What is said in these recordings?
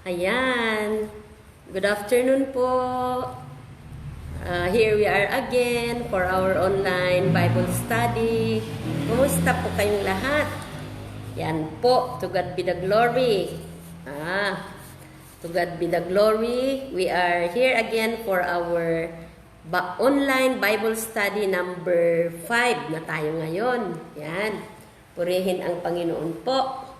Ayan. Good afternoon po. Here we are again for our online Bible study. Kumusta po kayong lahat? Yan po. To God be the glory. To God be the glory. We are here again for our online Bible study number 5 na tayo ngayon. Yan. Purihin ang Panginoon po.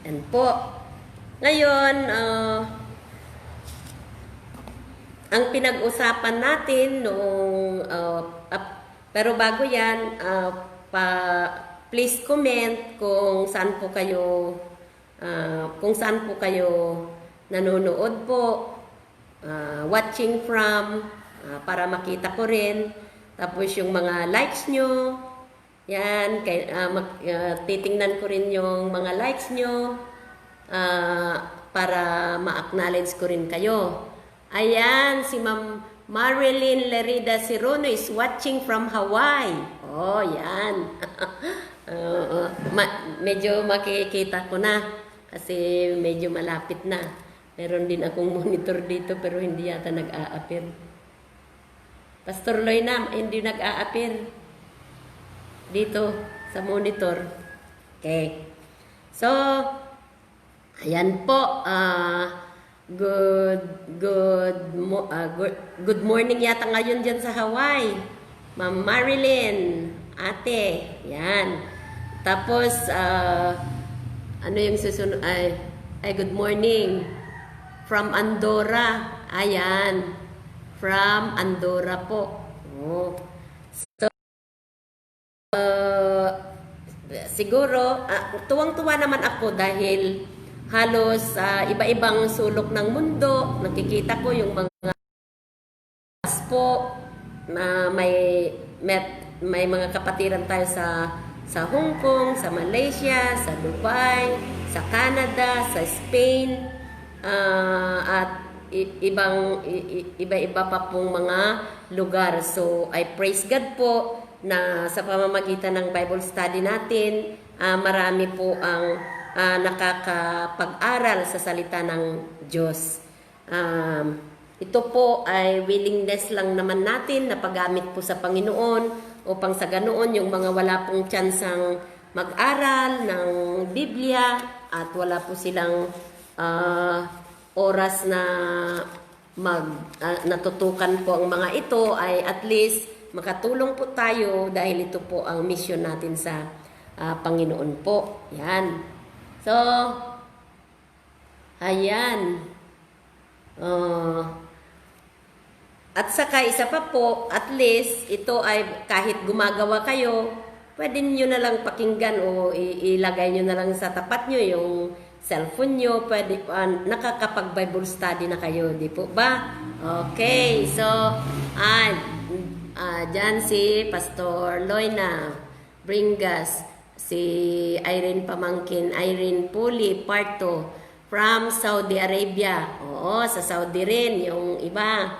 Yan po. Ngayon, ang pinag-usapan natin noong, pero bago yan, please comment kung saan po kayo, nanonood po, watching from, para makita ko rin. Tapos yung mga likes nyo, yan, titingnan ko rin yung mga likes nyo para ma-acknowledge ko rin kayo. Ayan, si Ma'am Marilyn Lerida Sirono is watching from Hawaii. Oh, yan. Medyo makikita ko na kasi medyo malapit na. Meron din akong monitor dito pero hindi yata nag-a-appear. Pastor Loina, hindi nag-a-appear dito sa monitor. Okay. So, ayan po. Good morning yata ngayon dyan sa Hawaii. Ma'am Marilyn, ate. Yan. Tapos, ano yung susunod? Ay, good morning. From Andorra. Ayan. From Andorra po. Oh. So, siguro, tuwang-tuwa naman ako dahil halos iba-ibang sulok ng mundo, nakikita ko yung mga po na may mga kapatiran tayo sa Hong Kong, sa Malaysia, sa Dubai, sa Canada, sa Spain, at iba-iba pa pong mga lugar. So, I praise God po na sa pamamagitan ng Bible study natin, marami po ang nakakapag-aral sa salita ng Diyos. Ito po ay willingness lang naman natin na paggamit po sa Panginoon upang sa ganoon yung mga wala pong tsansang mag-aral ng Biblia at wala po silang oras na natutukan po ang mga ito ay at least makatulong po tayo dahil ito po ang mission natin sa Panginoon po. Yan. So, ayan. At saka isa pa po, at least ito ay kahit gumagawa kayo, pwede nyo na lang pakinggan o ilagay nyo na lang sa tapat nyo yung cellphone nyo, pwede nakakapag-Bible study na kayo, di po ba? Okay, so, dyan si Pastor Loina Bringas, si Irene Pamangkin, Irene Puli Parto from Saudi Arabia. Oo, sa Saudi rin yung iba.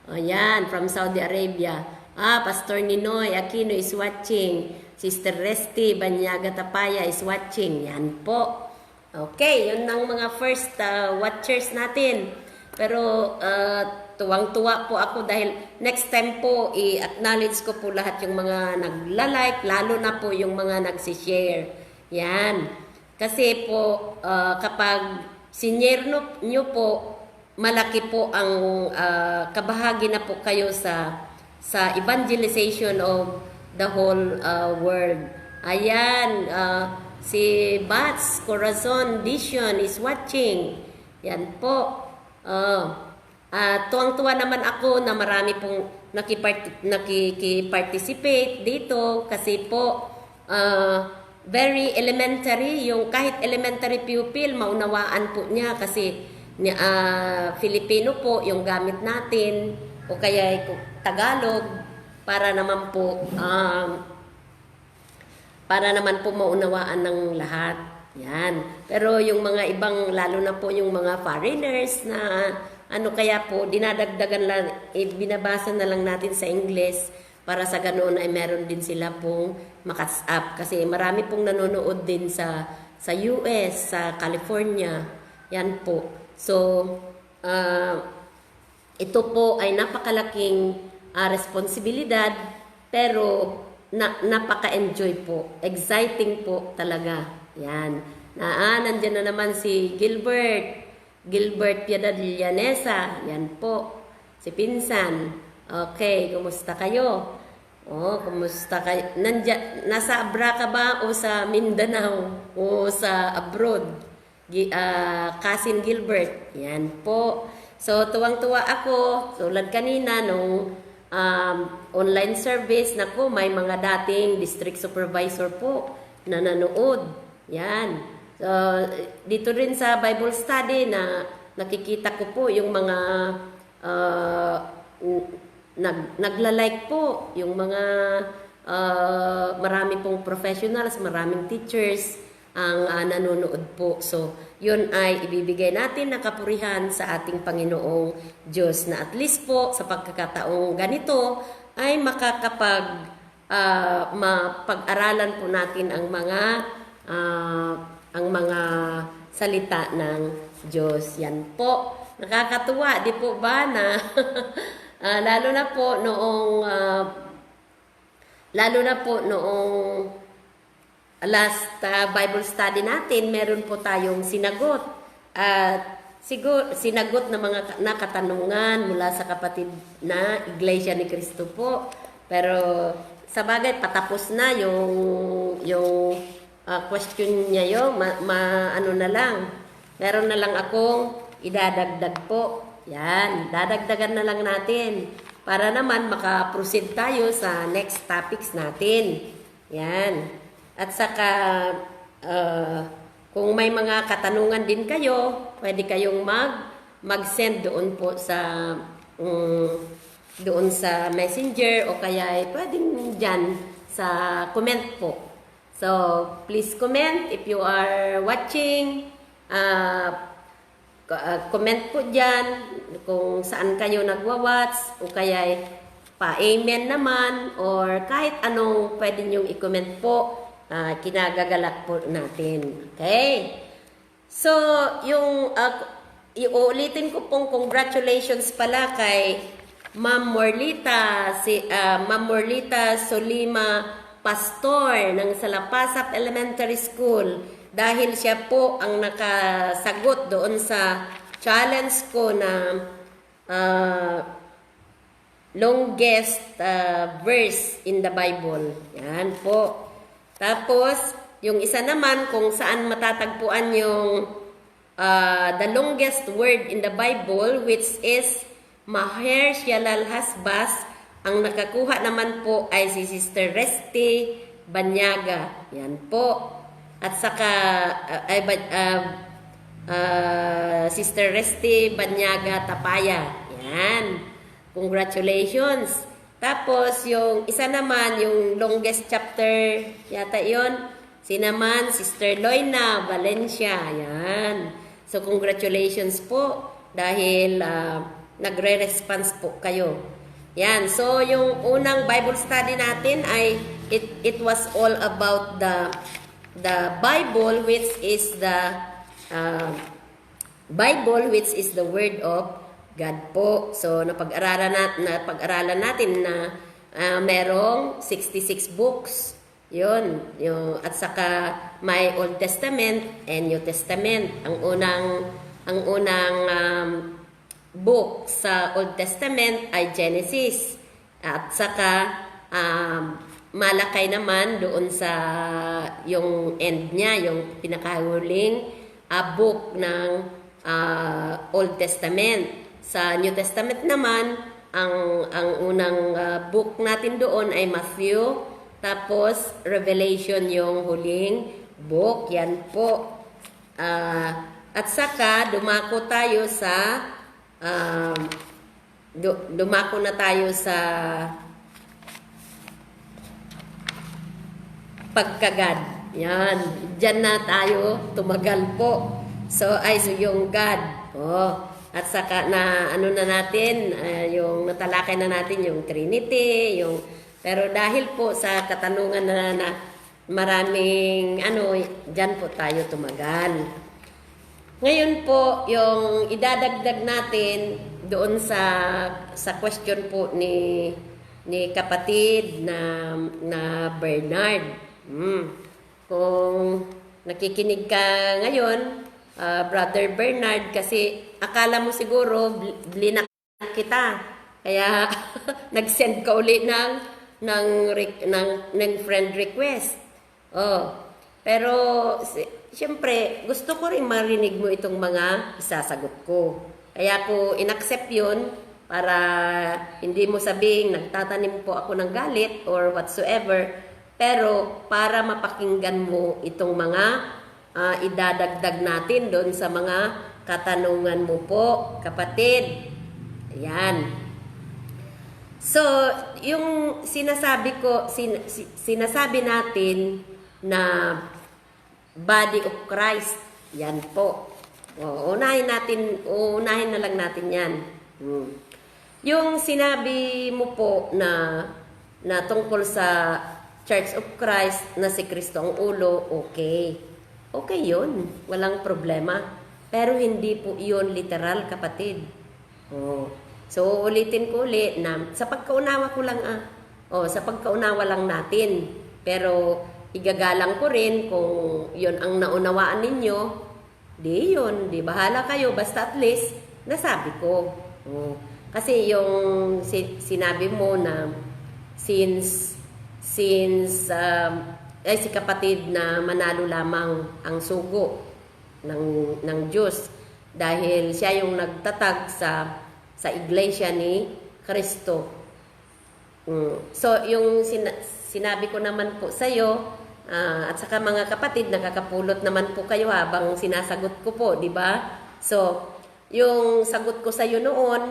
O yan, from Saudi Arabia. Pastor Ninoy Aquino is watching. Sister Resty Banyaga Tapaya is watching. Yan po. Okay, yun ang mga first watchers natin. Pero tuwang-tuwa po ako dahil next time po i-acknowledge ko po lahat yung mga nagla-like, lalo na po yung mga nagsishare. Yan. Kasi po kapag sinare nyo po, malaki po ang kabahagi na po kayo sa evangelization of the whole world. Ayan, si Bats Corazon Vision is watching. Yan po. Tuwang-tuwa naman ako na marami pong nakiparticipate dito kasi po very elementary, yung kahit elementary pupil, maunawaan po niya kasi Filipino po yung gamit natin o kaya Tagalog para naman po maunawaan ng lahat. Yan. Pero yung mga ibang, lalo na po yung mga foreigners na ano kaya po, dinadagdagan lang, binabasa na lang natin sa English para sa ganoon ay meron din sila pong makas up. Kasi marami pong nanonood din sa US, sa California. Yan po. So, ito po ay napakalaking responsibilidad, pero napaka-enjoy po. Exciting po talaga. Yan. Nandyan na naman si Gilbert Piedad Llanesa. Yan po. Si Pinsan. Okay, kumusta kayo? Kumusta kayo? Nasa Abra ka ba o sa Mindanao o sa abroad? Cousin Gilbert. Yan po. So, tuwang-tuwa ako. Tulad kanina nung online service, naku, may mga dating district supervisor po na nanood. Yan. So, dito rin sa Bible study na nakikita ko po yung mga nagla-like po, yung mga marami pong professionals, maraming teachers ang nanonood po. So, yun ay ibibigay natin na kapurihan sa ating Panginoong Diyos na at least po sa pagkakataong ganito ay mapag-aralan po natin ang mga salita ng Diyos. Yan po. Nakakatuwa, di po ba na lalo na po noong last Bible study natin, meron po tayong sinagot. At sinagot na mga katanungan mula sa kapatid na Iglesia ni Cristo po. Pero sa bagay, patapos na yung question niya yun. Ano na lang. Meron na lang akong idadagdag po. Yan. Dadagdagan na lang natin. Para naman makaproceed tayo sa next topics natin. Yan. At saka, kung may mga katanungan din kayo, pwede kayong mag-send doon po doon sa messenger o kaya ay pwedeng dyan sa comment po. So, please comment if you are watching. Comment po dyan kung saan kayo nagwa-watch o kaya ay pa-amen naman or kahit anong pwede nyong i-comment po. Kinagagalak po natin. Okay? So, iulitin ko pong congratulations pala kay Ma'am Morlita Solima Pastor ng Salapasap Elementary School dahil siya po ang nakasagot doon sa challenge ko na longest verse in the Bible. Yan po. Tapos, yung isa naman kung saan matatagpuan yung the longest word in the Bible, which is Maher Shalal Hasbas. Ang nakakuha naman po ay si Sister Resty Banyaga. Yan po. At saka Sister Resty Banyaga Tapaya. Yan. Congratulations. Tapos, yung isa naman, yung longest chapter, yata yon, naman, Sister Loina Valencia. Yan. So, congratulations po dahil nagre-response po kayo. Yan. So, yung unang Bible study natin ay, it was all about the Bible, which is the Word of God po. So, napag-aralan natin na merong 66 books. Yun. At saka may Old Testament and New Testament. Ang unang book sa Old Testament ay Genesis. At saka Malakay naman doon sa yung end niya, yung pinakahuling book ng Old Testament. Sa New Testament naman, ang unang book natin doon ay Matthew, tapos Revelation yung huling book. Yan po. At saka dumako na tayo sa pagkagad. Yan. Diyan na tayo tumagal po. So yung God. At saka na ano na natin, yung natalakay na natin yung Trinity, yung pero dahil po sa katanungan na maraming ano, diyan po tayo tumagal. Ngayon po, yung idadagdag natin doon sa question po ni kapatid na Bernard. Kung nakikinig ka ngayon, Brother Bernard, kasi akala mo siguro blinak kita. Kaya nag-send ka uli ng friend request. Oh. Pero siyempre, gusto ko rin marinig mo itong mga isasagot ko. Kaya ko inaccept 'yun para hindi mo sabing nagtatanim po ako ng galit or whatsoever. Pero para mapakinggan mo itong mga idadagdag natin doon sa mga katanungan mo po, kapatid. Ayan. So, yung sinasabi natin na body of Christ, yan po. Unahin na lang natin yan. Yung sinabi mo po na tungkol sa Church of Christ na si Kristo ang ulo, okay. Okay yun, walang problema. Pero hindi po yun literal, kapatid. So, ulitin ko ulit na sa pagkaunawa ko lang sa pagkaunawa lang natin. Pero igagalang ko rin kung yun ang naunawaan ninyo, di yun, di bahala kayo, basta at least nasabi ko. Kasi yung sinabi mo na since si kapatid na manalo lamang ang sugo ng Diyos dahil siya yung nagtatag sa iglesia ni Kristo. So yung sinabi ko naman po sa iyo, at saka mga kapatid, nakakapulot naman po kayo habang sinasagot ko po, di ba? So, yung sagot ko sa iyo noon,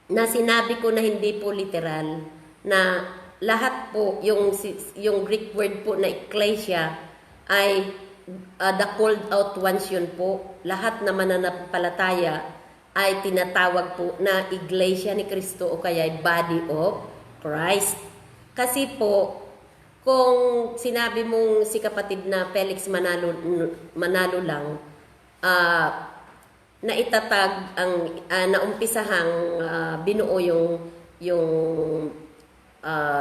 na sinabi ko na hindi po literal, na lahat po, yung Greek word po na ecclesia, ay the called out ones yun po. Lahat na mananampalataya ay tinatawag po na iglesia ni Kristo o kaya body of Christ. Kasi po, kung sinabi mong si kapatid na Felix Manalo lang, na itatag ang naumpisahang binuo yung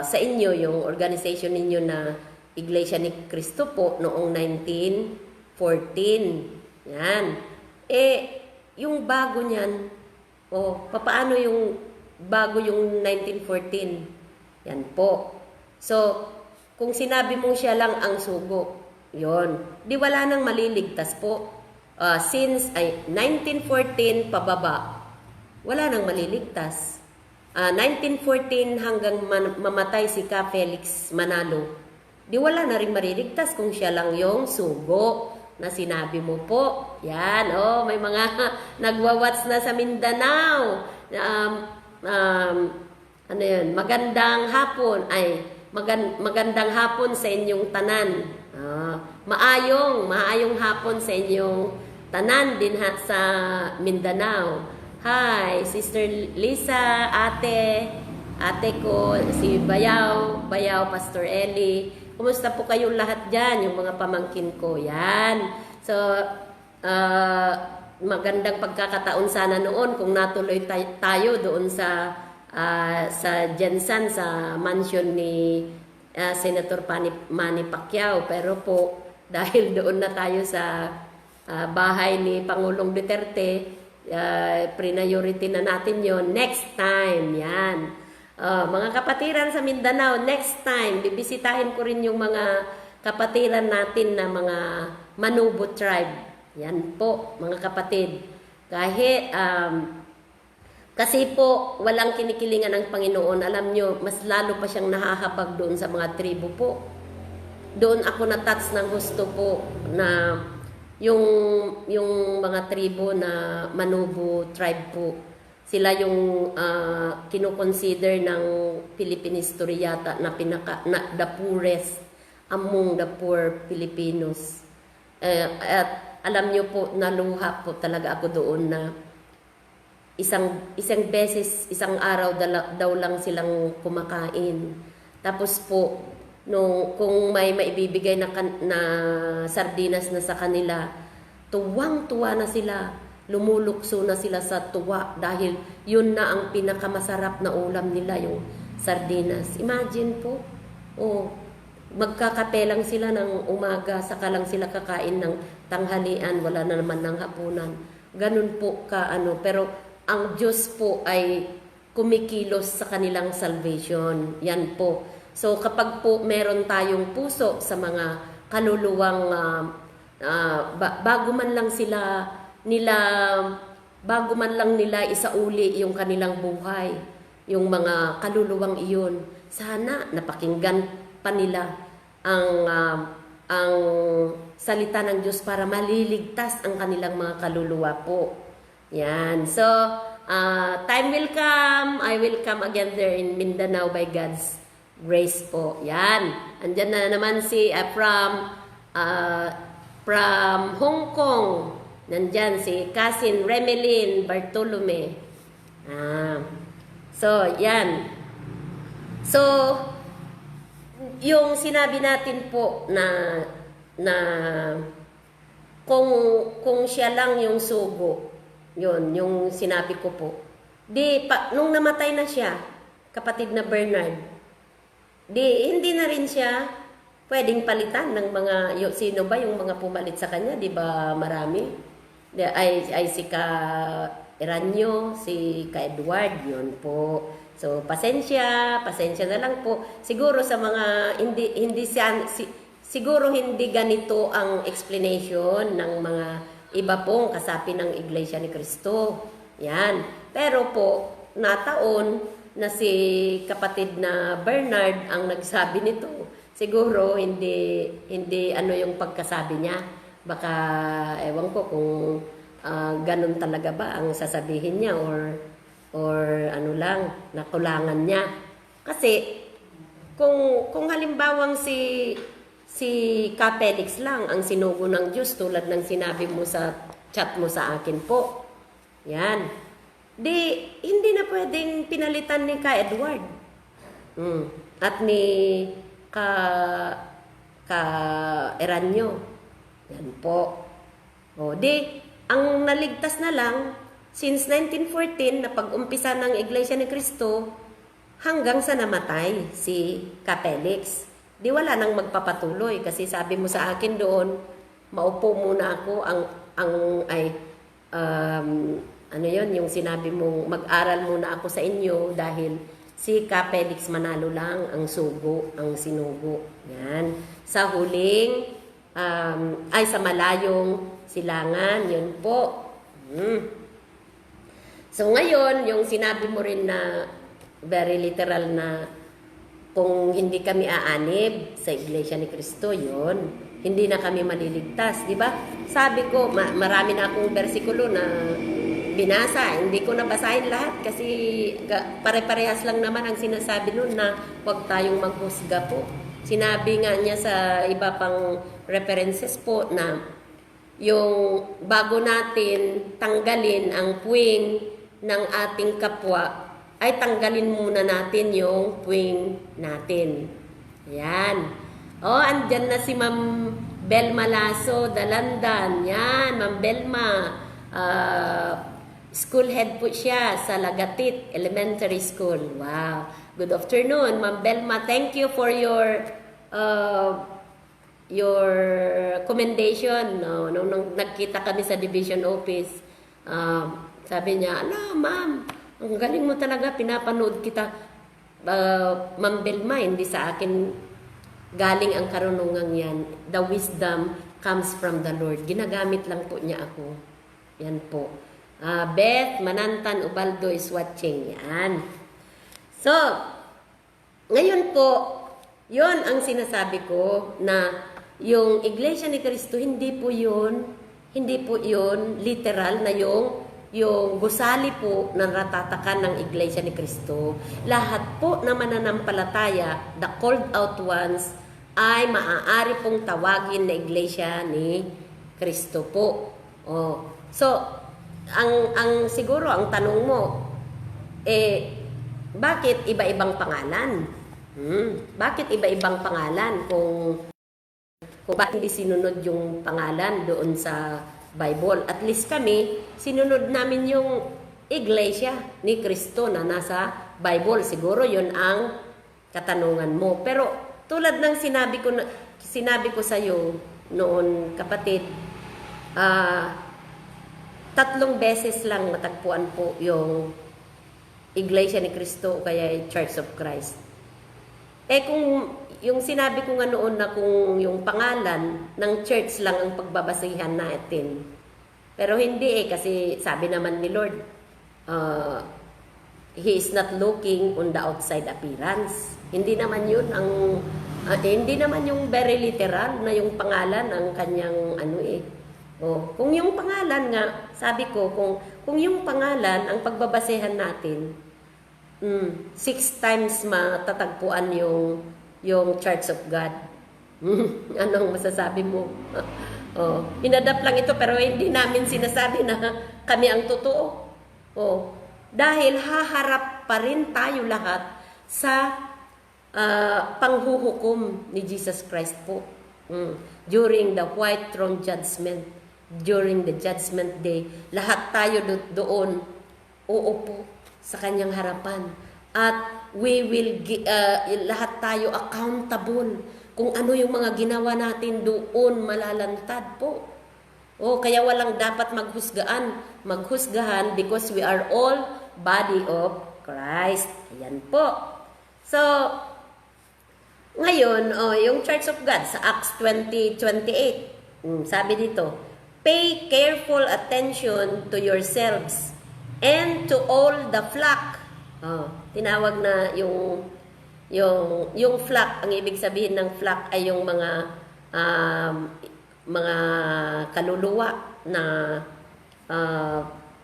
sa inyo, yung organization ninyo na Iglesia ni Cristo po noong 1914. Yan. Yung bago niyan, papaano yung bago yung 1914? Yan po. So, kung sinabi mo siya lang ang sugo, yon, di wala nang maliligtas po. Since 1914 pababa, wala nang maliligtas. 1914 hanggang mamatay si Ka Felix Manalo, di wala na rin maliligtas kung siya lang yung sugo na sinabi mo po. Yan, may mga nagwa-watch na sa Mindanao. Ano yun? Magandang hapon. Magandang hapon sa inyong tanan. Maayong hapon sa inyong tanan din sa Mindanao. Hi, Sister Lisa, ate ko, si Bayaw, Pastor Eli. Kumusta po kayong lahat dyan, yung mga pamangkin ko? Yan. So, magandang pagkakataon sana noon kung natuloy tayo doon sa Jensan, sa mansion ni Senator Manny Pacquiao. Pero po, dahil doon na tayo sa bahay ni Pangulong Duterte, priority na natin yon. Next time, yan. Mga kapatiran sa Mindanao, next time, bibisitahin ko rin yung mga kapatiran natin na mga Manubo tribe. Yan po, mga kapatid. Kahit, kasi po, walang kinikilingan ng Panginoon. Alam nyo, mas lalo pa siyang nahahabag doon sa mga tribo po. Doon ako na-touch ng gusto po na yung mga tribo na Manubo tribe po. Sila yung kinoconsider ng Philippine history yata na the poorest among the poor Filipinos. At alam nyo po, naluha po talaga ako doon na isang beses, isang araw daw lang silang kumakain. Tapos po, kung may maibibigay na sardinas na sa kanila, tuwang-tuwa na sila, lumulukso na sila sa tuwa dahil yun na ang pinakamasarap na ulam nila, yung sardinas. Imagine po, magkakape lang sila ng umaga, saka lang sila kakain ng tanghalian, wala na naman ng hapunan. Ganun po pero ang Diyos po ay kumikilos sa kanilang salvation. Yan po. So kapag po meron tayong puso sa mga kaluluwang bago man lang nila isauli yung kanilang buhay, yung mga kaluluwang iyon, sana napakinggan pa nila ang salita ng Diyos para maliligtas ang kanilang mga kaluluwa po. Yan. So, time will come. I will come again there in Mindanao by God's grace po. Yan. Andyan na naman from Hong Kong. Nandyan si Cousin Remelin Bartolome. So, yan. So, yung sinabi natin po na kung siya lang yung sugo, yun, yung sinabi ko po. Nung namatay na siya, kapatid na Bernard, hindi na rin siya pwedeng palitan ng mga, sino ba yung mga pumalit sa kanya, di ba marami? Ay si Ka Eranyo, si Ka Edward, yun po. So, pasensya na lang po. Siguro sa mga, siguro hindi ganito ang explanation ng mga iba pong kasapi ng Iglesia ni Cristo. Yan. Pero po, nataon na si kapatid na Bernard ang nagsabi nito. Siguro hindi yung pagkasabi niya. Baka, ewan ko kung ganun talaga ba ang sasabihin niya or nakulangan niya. Kasi, kung halimbawang si Ka Felix lang ang sinugo ng Diyos tulad ng sinabi mo sa chat mo sa akin po. Yan. Hindi na pwedeng pinalitan ni Ka Edward. At ni Ka Eranyo. Yan po. Ang naligtas na lang since 1914 na pag-umpisa ng Iglesia ni Cristo hanggang sa namatay si Ka Felix. Wala nang magpapatuloy kasi sabi mo sa akin doon, maupo muna ako yung sinabi mo, mag-aral muna ako sa inyo dahil si Ka Felix Manalo lang ang sinugo. Yan. Sa huling, sa malayong silangan, yun po. So ngayon, yung sinabi mo rin na very literal na kung hindi kami aanib sa Iglesia ni Cristo, yun, hindi na kami maliligtas, di ba? Sabi ko, marami na akong bersikulo na binasa. Hindi ko nabasahin lahat kasi pare-parehas lang naman ang sinasabi nun na huwag tayong maghusga po. Sinabi nga niya sa iba pang references po na yung bago natin tanggalin ang puwing ng ating kapwa, ay tanggalin muna natin yung puwing natin. Ayan. Andyan na si Ma'am Belma Lasso, Dalandan. Yan, Ma'am Belma. School head po siya sa Lagatit Elementary School. Wow. Good afternoon, Ma'am Belma. Thank you for your commendation. Nung nagkita kami sa division office, sabi niya, ma'am, ang galing mo talaga, pinapanood kita. Ma'am Belma, hindi sa akin galing ang karunungan yan. The wisdom comes from the Lord. Ginagamit lang po niya ako. Yan po. Beth Manantan Ubaldo is watching. Yan. So, ngayon po, yon ang sinasabi ko na yung Iglesia ni Cristo, hindi po yun literal na yung gusali po ng ratatakan ng Iglesia ni Cristo. Lahat po na mananampalataya, the called out ones, ay maaari pong tawagin na Iglesia ni Cristo po. So, ang siguro ang tanong mo, bakit iba-ibang pangalan? Bakit iba-ibang pangalan kung bakit hindi sinunod yung pangalan doon sa Bible? At least kami, sinunod namin yung Iglesia ni Cristo na nasa Bible. Siguro yun ang katanungan mo. Pero tulad ng sinabi ko sa iyo noon, kapatid, 3 beses lang matagpuan po yung Iglesia ni Cristo o kaya Church of Christ. Kung yung sinabi ko nga noon na kung yung pangalan ng church lang ang pagbabasihan natin. Pero hindi kasi sabi naman ni Lord, He is not looking on the outside appearance. Hindi naman yun hindi naman yung very literal na yung pangalan ang kanyang kung yung pangalan nga, sabi ko, kung yung pangalan ang pagbabasehan natin, 6 times matatagpuan yung Church of God. Anong masasabi mo? Inadapt lang ito pero hindi namin sinasabi na kami ang totoo. Dahil haharap pa rin tayo lahat sa panghuhukom ni Jesus Christ po. During the white throne judgment, during the judgment day, lahat tayo doon uupo sa kanyang harapan. At we will lahat tayo accountable kung ano yung mga ginawa natin doon malalantad po. Kaya walang dapat maghusgahan because we are all body of Christ. Ayan po. So, ngayon, yung Church of God sa Acts 20:28, sabi dito, pay careful attention to yourselves and to all the flock. Tinawag na yung flock, ang ibig sabihin ng flock ay yung mga kaluluwa na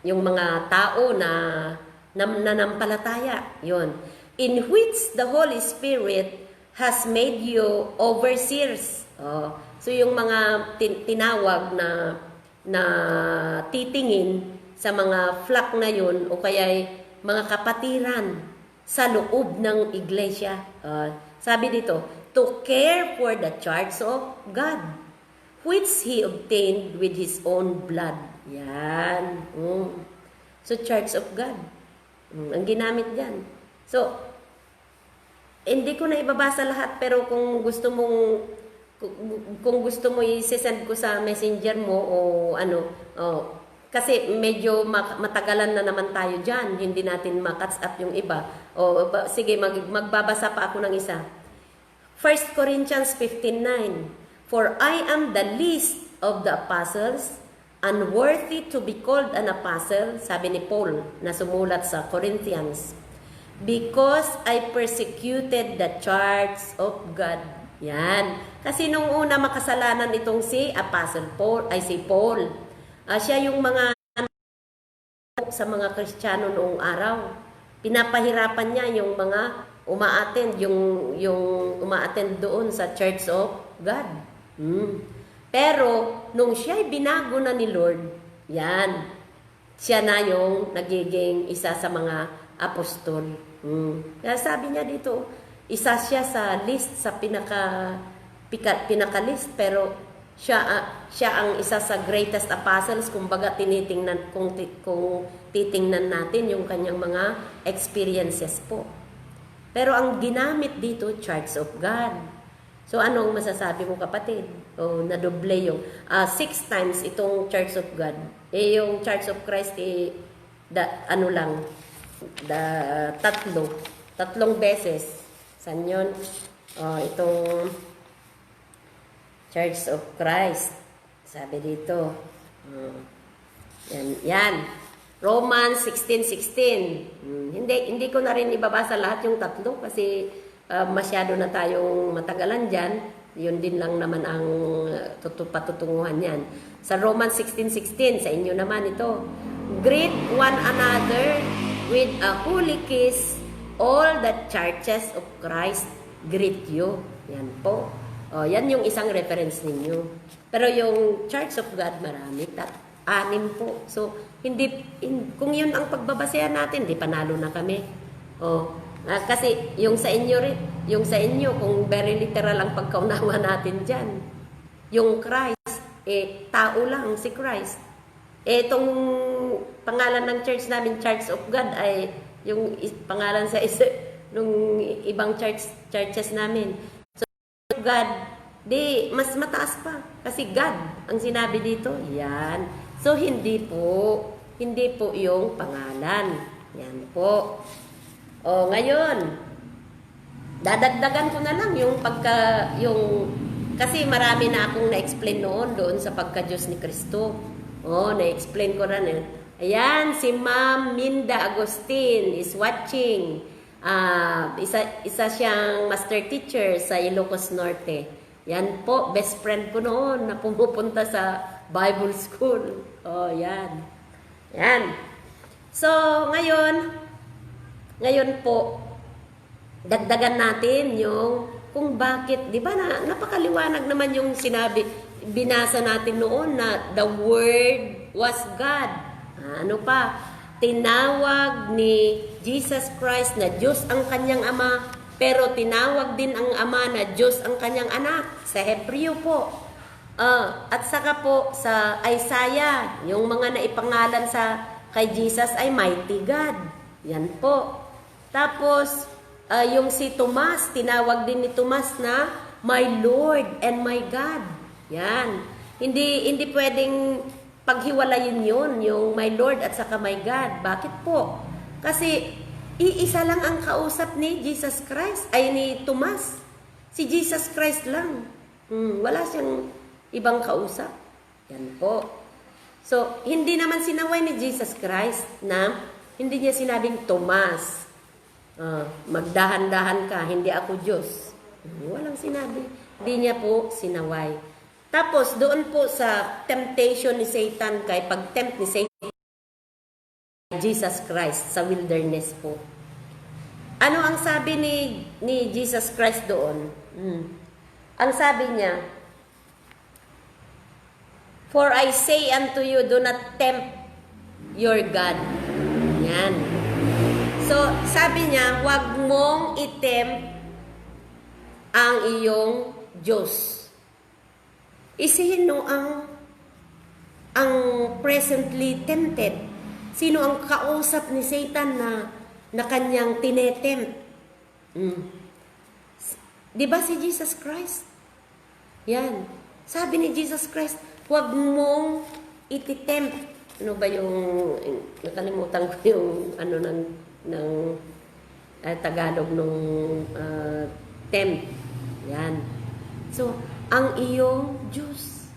yung mga tao na nanampalataya. Yun. In which the Holy Spirit has made you overseers. So yung mga tinawag na titingin sa mga flock na yun o kaya mga kapatiran sa loob ng iglesia. Sabi dito, to care for the church of God, which He obtained with His own blood. Yan. So, Church of God. Ang ginamit dyan. So, hindi ko na ibabasa lahat, pero kung gusto mo i-send ko sa messenger mo kasi medyo matagalan na naman tayo dyan. Hindi natin ma-catch up yung iba. Sige, magbabasa pa ako ng isa. 1 Corinthians 15:9. For I am the least of the apostles, unworthy to be called an apostle, sabi ni Paul na sumulat sa Corinthians, because I persecuted the church of God. Yan. Kasi nung una makasalanan itong si Paul, siya yung mga sa mga Kristiyano noong araw. Pinapahirapan niya yung mga uma-attend, yung uma-attend doon sa Church of God. Pero nung siya ay binago na ni Lord, yan, siya na yung nagiging isa sa mga apostol. Kaya sabi niya dito, isa siya sa list, sa pinaka-list, pero siya ang isa sa greatest apostles. Kumbaga kung titingnan natin yung kanyang mga experiences po. Pero ang ginamit dito, Church of God. So anong masasabi mo, kapatid? Nadoble yung 6 times itong Church of God. Yung Church of Christ tatlong beses. Saan yun? Itong Church of Christ. Sabi dito. Yan. Romans 16:16. Hindi ko na rin ibabasa lahat yung tatlo kasi masyado na tayong matagalan dyan. Yun din lang naman ang patutunguhan yan. Sa Romans 16:16, sa inyo naman ito. Greet one another with a holy kiss. All the churches of Christ greet you. Yan po. Yan yung isang reference ninyo. Pero yung Church of God, marami. 6 po. So, kung yun ang pagbabasehan natin, di panalo na kami. Kasi yung sa inyo, kung very literal ang pagkaunawa natin dyan, yung Christ, tao lang si Christ. Itong pangalan ng church namin, Church of God, ay yung pangalan sa nung ibang churches namin. So, God, mas mataas pa. Kasi God, ang sinabi dito, yan. So, hindi po yung pangalan. Yan po. Ngayon, dadagdagan ko na lang kasi marami na akong na-explain noon doon sa pagka-Diyos ni Kristo. Na-explain ko na rin. Ayan, si Ma'am Minda Agustin is watching. Isa siyang master teacher sa Ilocos Norte. Yan po, best friend ko noon na pumupunta sa Bible School. Yan. Yan. So, ngayon po, dagdagan natin yung kung bakit, di ba napakaliwanag naman yung binasa natin noon na the Word was God. Ano pa? Tinawag ni Jesus Christ na Diyos ang kanyang Ama, pero tinawag din ang Ama na Diyos ang kanyang anak. Sa Hebreo po. At saka po sa Isaiah, yung mga naipangalan kay Jesus ay Mighty God. Yan po. Tapos, yung si Tomas, tinawag din ni Tomas na My Lord and My God. Yan. Hindi pwedeng paghiwalayin yun, yung My Lord at saka My God. Bakit po? Kasi iisa lang ang kausap ni Jesus Christ, ay ni Tomas. Si Jesus Christ lang. Wala siyang ibang kausap. Yan po. So, hindi naman sinaway ni Jesus Christ na hindi niya sinabing, Tomas, magdahan-dahan ka, hindi ako Diyos. Walang sinabi. Hindi niya po sinaway. Tapos, doon po sa temptation ni Satan, kay pag-tempt ni Satan, Jesus Christ sa wilderness po. Ano ang sabi ni Jesus Christ doon? Ang sabi niya, for I say unto you, do not tempt your God. Yan. So, sabi niya, huwag mong itempt ang iyong Diyos. Sino ang presently tempted? Sino ang kausap ni Satan na kanyang tinetempt? Di ba si Jesus Christ? Yan. Sabi ni Jesus Christ, huwag mong ititempt. Ano ba yung, nakalimutan ko yung ng Tagalog nung tempt. Yan. So, ang iyong Diyos,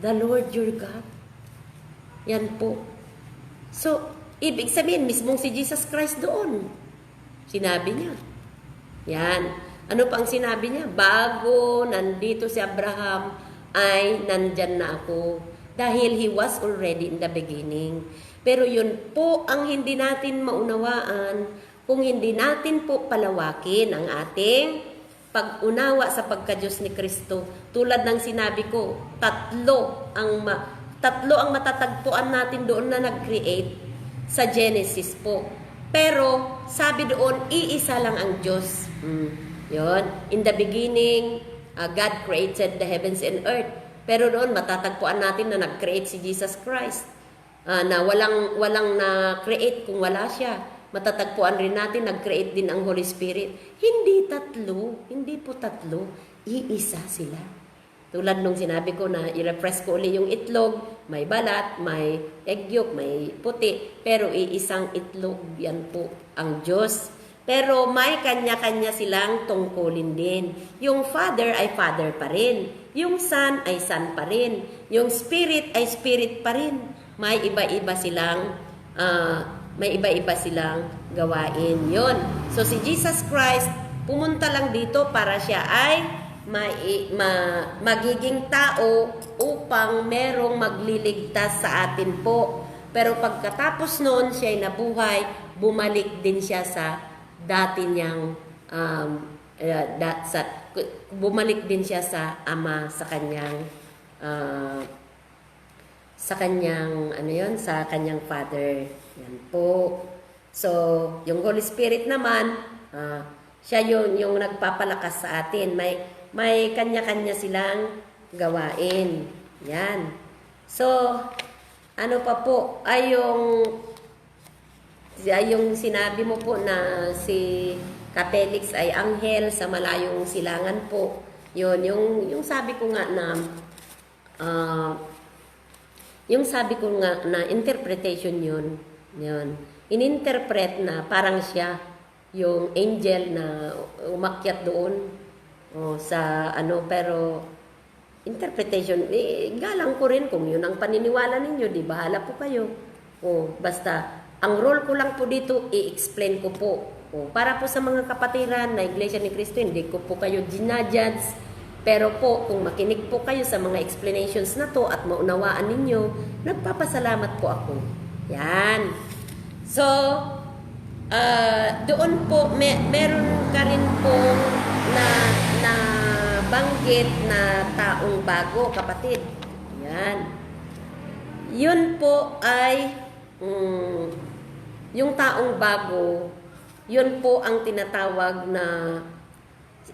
the Lord your God. Yan po. So, ibig sabihin, mismong si Jesus Christ doon. Sinabi niya. Yan. Ano pang sinabi niya? Bago nandito si Abraham, ay nandyan na ako. Dahil he was already in the beginning. Pero yun po ang hindi natin maunawaan kung hindi natin po palawakin ang ating pag-unawa sa pagka-Diyos ni Kristo. Tulad ng sinabi ko, tatlo ang matatagpuan natin doon na nag-create sa Genesis po. Pero sabi doon, iisa lang ang Diyos. Yun. In the beginning, God created the heavens and earth. Pero doon matatagpuan natin na nag-create si Jesus Christ. Na walang na-create kung wala siya. Matatagpuan rin natin, nag-create din ang Holy Spirit. Hindi po tatlo, iisa sila. Tulad nung sinabi ko na i-refresh ko uli yung itlog, may balat, may egg yolk, may puti, pero iisang itlog, yan po ang Diyos. Pero may kanya-kanya silang tungkulin din. Yung Father ay Father pa rin. Yung Son ay Son pa rin. Yung Spirit ay Spirit pa rin. May iba-iba silang gawain. Yon. So si Jesus Christ pumunta lang dito para siya ay magiging tao upang merong magliligtas sa atin po. Pero pagkatapos noon siya ay nabuhay, bumalik din siya sa dati niyang bumalik din siya sa Ama, sa kanyang sa kanyang ano yon, sa kanyang Father. Yan po. So, yung Holy Spirit naman, siya yung nagpapalakas sa atin. May kanya-kanya silang gawain. Yan. So, ano pa po ay yung sinabi mo po na si Kapelix ay anghel sa malayong silangan po. Yun, yung sabi ko nga na yung sabi ko nga na interpretation yun. Yun. Ininterpret na parang siya yung angel na umakyat doon sa ano, pero interpretation, galang ko rin kung yun ang paniniwala ninyo, di bahala po kayo. Basta, ang role ko lang po dito, i-explain ko po. Para po sa mga kapatiran na Iglesia ni Cristo, hindi ko po kayo ginajudge. Pero po, kung makinig po kayo sa mga explanations na to at maunawaan ninyo, nagpapasalamat po ako. Yan. So, doon po, meron ka rin po na banggit na taong bago, kapatid. Yan. Yun po ay, yung taong bago, yun po ang tinatawag na,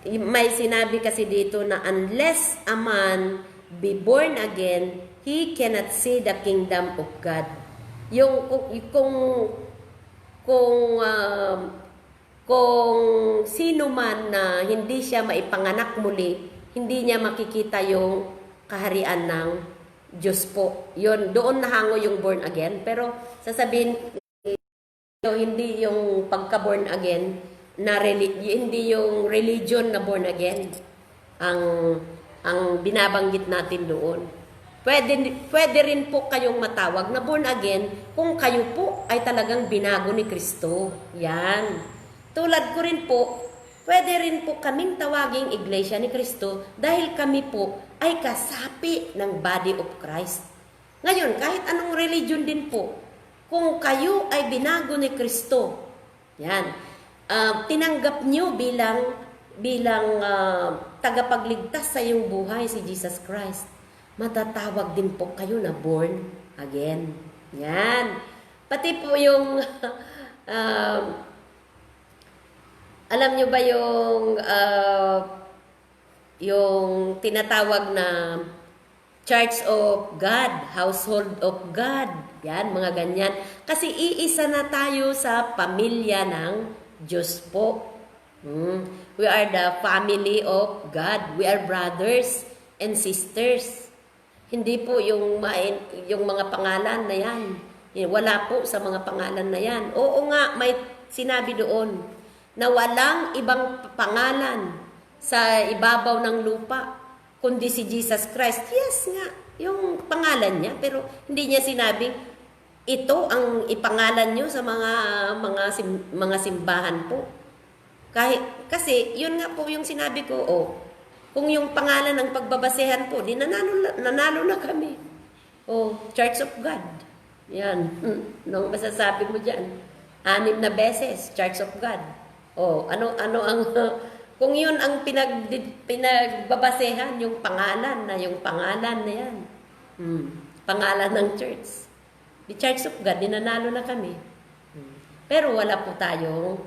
may sinabi kasi dito na unless a man be born again, he cannot see the kingdom of God. Yung kung sino man na hindi siya maipanganak muli, hindi niya makikita yung kaharian ng Diyos po. Yun, doon nahango yung born again. Pero sasabihin, hindi yung pagka-born again, hindi yung religion na born again ang binabanggit natin doon. Pwede rin po kayong matawag na born again kung kayo po ay talagang binago ni Kristo. Yan. Tulad ko rin po, pwede rin po kaming tawaging Iglesia ni Kristo dahil kami po ay kasapi ng body of Christ. Ngayon, kahit anong religion din po, kung kayo ay binago ni Kristo, yan, tinanggap nyo bilang tagapagligtas sa iyong buhay si Jesus Christ, matatawag din po kayo na born again. Yan. Pati po yung alam nyo ba yung tinatawag na Church of God, Household of God. Yan, mga ganyan. Kasi iisa na tayo sa pamilya ng Diyos po. We are the family of God. We are brothers and sisters. Hindi po yung mga pangalan na yan. Wala po sa mga pangalan na yan. Oo nga, may sinabi doon na walang ibang pangalan sa ibabaw ng lupa kundi si Jesus Christ. Yes nga, yung pangalan niya, pero hindi niya sinabing ito ang ipangalan niyo sa mga simbahan po. Kasi yun nga po yung sinabi ko, kung yung pangalan ng pagbabasehan po, di nanalo na kami. Church of God. Yan. Anong masasabi mo dyan? 6 na beses, Church of God. Ano ang kung yun ang pinagbabasehan, yung pangalan na yan. Pangalan ng church. The Church of God, dinanalo na kami. Pero wala po tayong,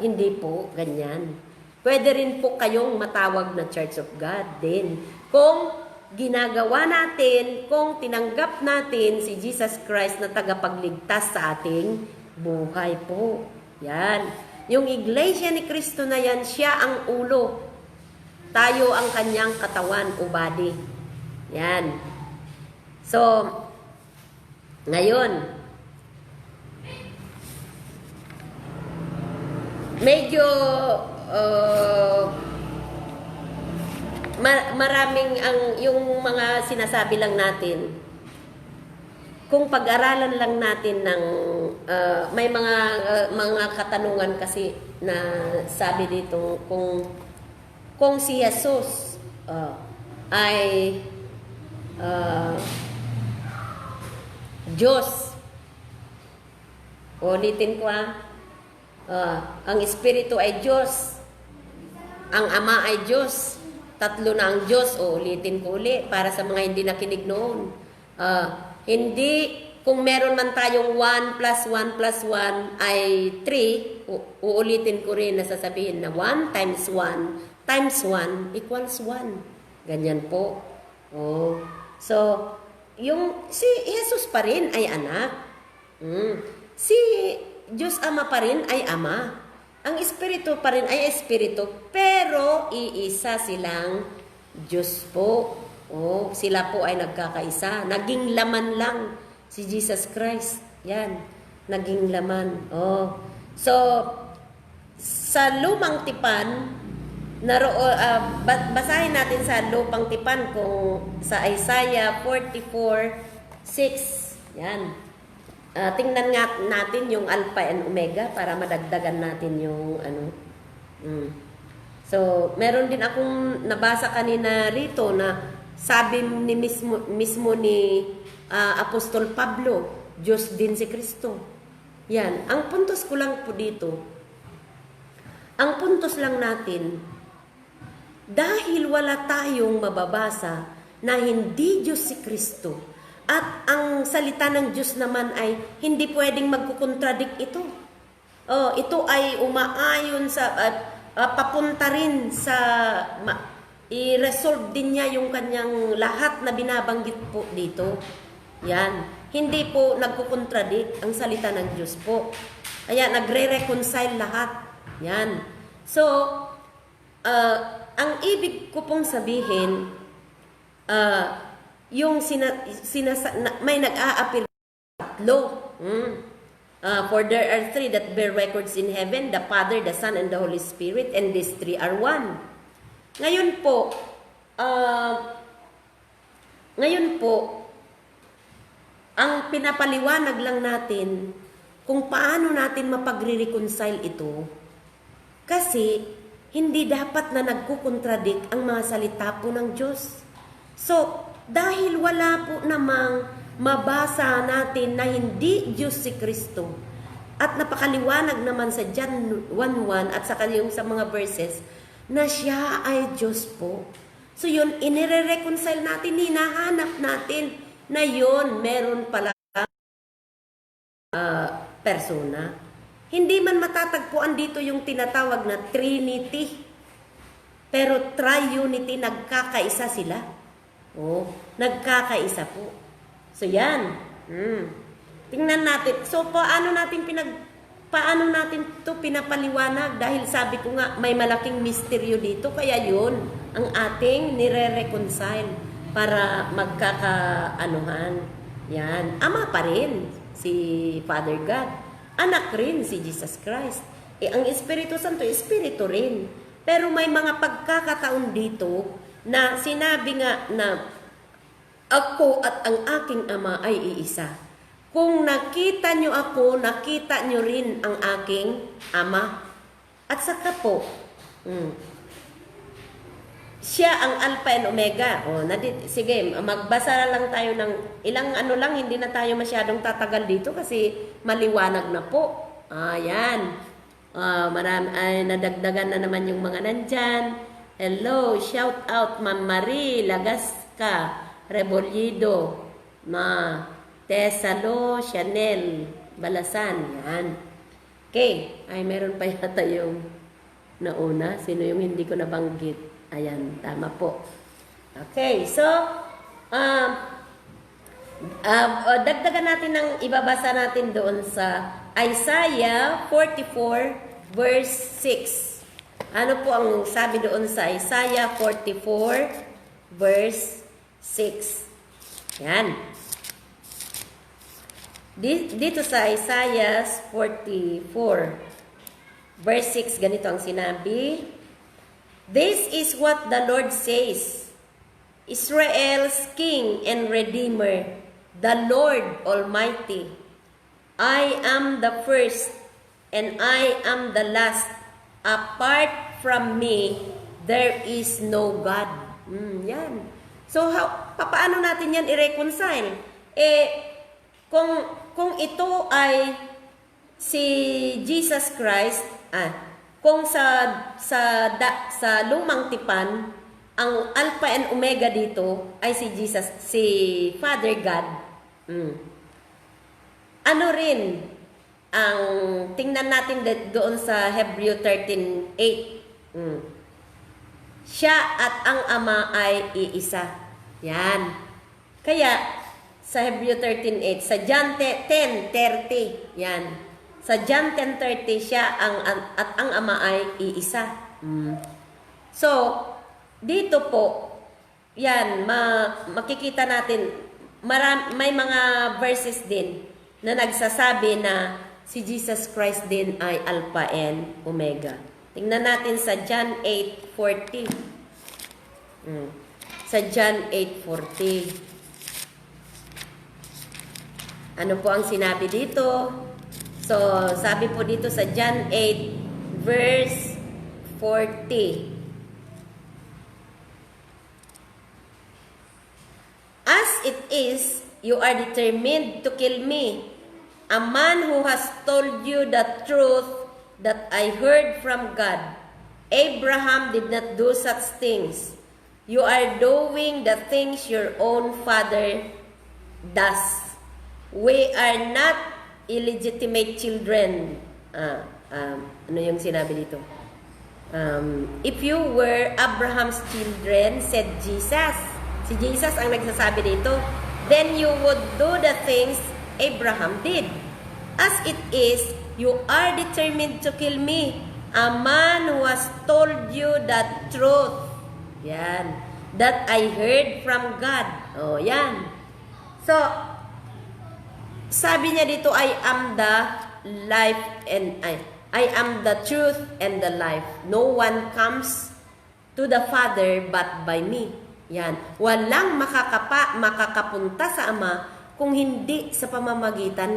hindi po ganyan. Pwede rin po kayong matawag na Church of God din. Kung ginagawa natin, kung tinanggap natin si Jesus Christ na tagapagligtas sa ating buhay po. Yan. Yung Iglesia ni Cristo na yan, siya ang ulo. Tayo ang kanyang katawan o body. Yan. So, ngayon, medyo maraming yung mga sinasabi lang natin. Kung pag-aralan lang natin ng may mga katanungan kasi na sabi dito kung si Jesus ay Diyos. Ulitin ko ang Espiritu ay Diyos. Ang Ama ay Diyos. 3 na ang Diyos. Ulitin ko uli para sa mga hindi nakinig noon. Hindi, kung meron man tayong 1 plus 1 plus 1 ay 3, uulitin ko rin na sasabihin na 1 times 1 times 1 equals 1. Ganyan po. Oh. So, yung si Jesus pa rin ay anak. Si Diyos Ama pa rin ay Ama. Ang Espiritu pa rin ay Espiritu, pero iisa silang Diyos po. Oh, sila po ay nagkakaisa. Naging laman lang si Jesus Christ. Yan, naging laman. Oh. So, sa lumang tipan, basahin natin sa lumang tipan kung sa Isaiah 44:6. Yan. Tingnan nga natin yung Alpha and Omega para madagdagan natin yung ano. So, meron din akong nabasa kanina rito na sabi ni mismo ni Apostol Pablo, Diyos din si Kristo. Yan. Ang puntos ko lang po dito, ang puntos lang natin, dahil wala tayong mababasa na hindi Diyos si Kristo, at ang salita ng Diyos naman ay hindi pwedeng magkukontradik ito. Ito ay umaayon sa, papunta rin sa, i-resolve din niya yung kanyang lahat na binabanggit po dito. Yan. Hindi po nagkukontradik ang salita ng Diyos po. Kaya nagre-reconcile lahat. Yan. So, ang ibig ko pong sabihin, yung may nag-a-appeal tatlo. For there are three that bear records in heaven, the Father, the Son, and the Holy Spirit, and these three are one. Ngayon po, ang pinapaliwanag lang natin kung paano natin mapagre-reconcile ito, kasi hindi dapat na nagkukontradik ang mga salita po ng Diyos. So, dahil wala po namang mabasa natin na hindi Diyos si Kristo, at napakaliwanag naman sa John 1:1 at saka yung sa mga verses na siya ay Diyos po. So yun, inire-reconcile natin, hinahanap natin na yun, meron pala persona. Hindi man matatagpuan dito yung tinatawag na Trinity, pero Triunity, nagkakaisa sila. Nagkakaisa po. So yan. Tingnan natin. So paano natin to pinapaliwanag? Dahil sabi ko nga, may malaking misteryo dito. Kaya yun, ang ating nire-reconcile para magkakaanuhan. Yan. Ama pa rin si Father God. Anak rin si Jesus Christ. Ang Espiritu Santo, Espiritu rin. Pero may mga pagkakataon dito na sinabi nga na ako at ang aking Ama ay iisa. Kung nakita nyo ako, nakita nyo rin ang aking Ama. At saka po, siya ang Alpha and Omega. Sige, magbasa lang tayo ng ilang ano lang, hindi na tayo masyadong tatagal dito kasi maliwanag na po. Ayan. Marami, nadagdagan na naman yung mga nandyan. Hello, shout out Ma'am Marie Lagasca, Rebollido, Tesalo, Chanel, Balasan, yan. Okay, ay meron pa yata yung nauna. Sino yung hindi ko nabanggit? Ayan, tama po. Okay, so, dagdagan natin ng ibabasa natin doon sa Isaiah 44 verse 6. Ano po ang sabi doon sa Isaiah 44 verse 6? Yan. Dito sa Isaiah 44 verse 6, ganito ang sinabi. This is what the Lord says, Israel's King and Redeemer, the Lord Almighty. I am the first and I am the last. Apart from me, there is no God. Yan. So, paano natin yan i-reconcile? Kung ito ay si Jesus Christ, kung sa lumang tipan, ang Alpha and Omega dito ay si Jesus, si Father God. Ano rin ang tingnan natin doon sa Hebreo 13:8. Siya at ang Ama ay iisa. Yan. Kaya sa Hebreo 13:8, sa John 10:30, yan. Sa John 10:30 siya at ang Ama ay iisa. So, dito po, yan, makikita natin, may mga verses din na nagsasabi na si Jesus Christ din ay Alpha and Omega. Tingnan natin sa John 8:40. Sa John 8:40. Ano po ang sinabi dito? So, sabi po dito sa John 8 verse 40. As it is, you are determined to kill me, a man who has told you the truth that I heard from God. Abraham did not do such things. You are doing the things your own father does. We are not illegitimate children. Ano yung sinabi dito? If you were Abraham's children, said Jesus. Si Jesus ang nagsasabi dito, then you would do the things Abraham did. As it is, you are determined to kill me, a man who has told you the truth. Yan. That I heard from God. Oh, yan. So, sabi niya dito, I am the life and I am the truth and the life. No one comes to the Father but by me. Yan. Walang makakapunta sa Ama kung hindi sa pamamagitan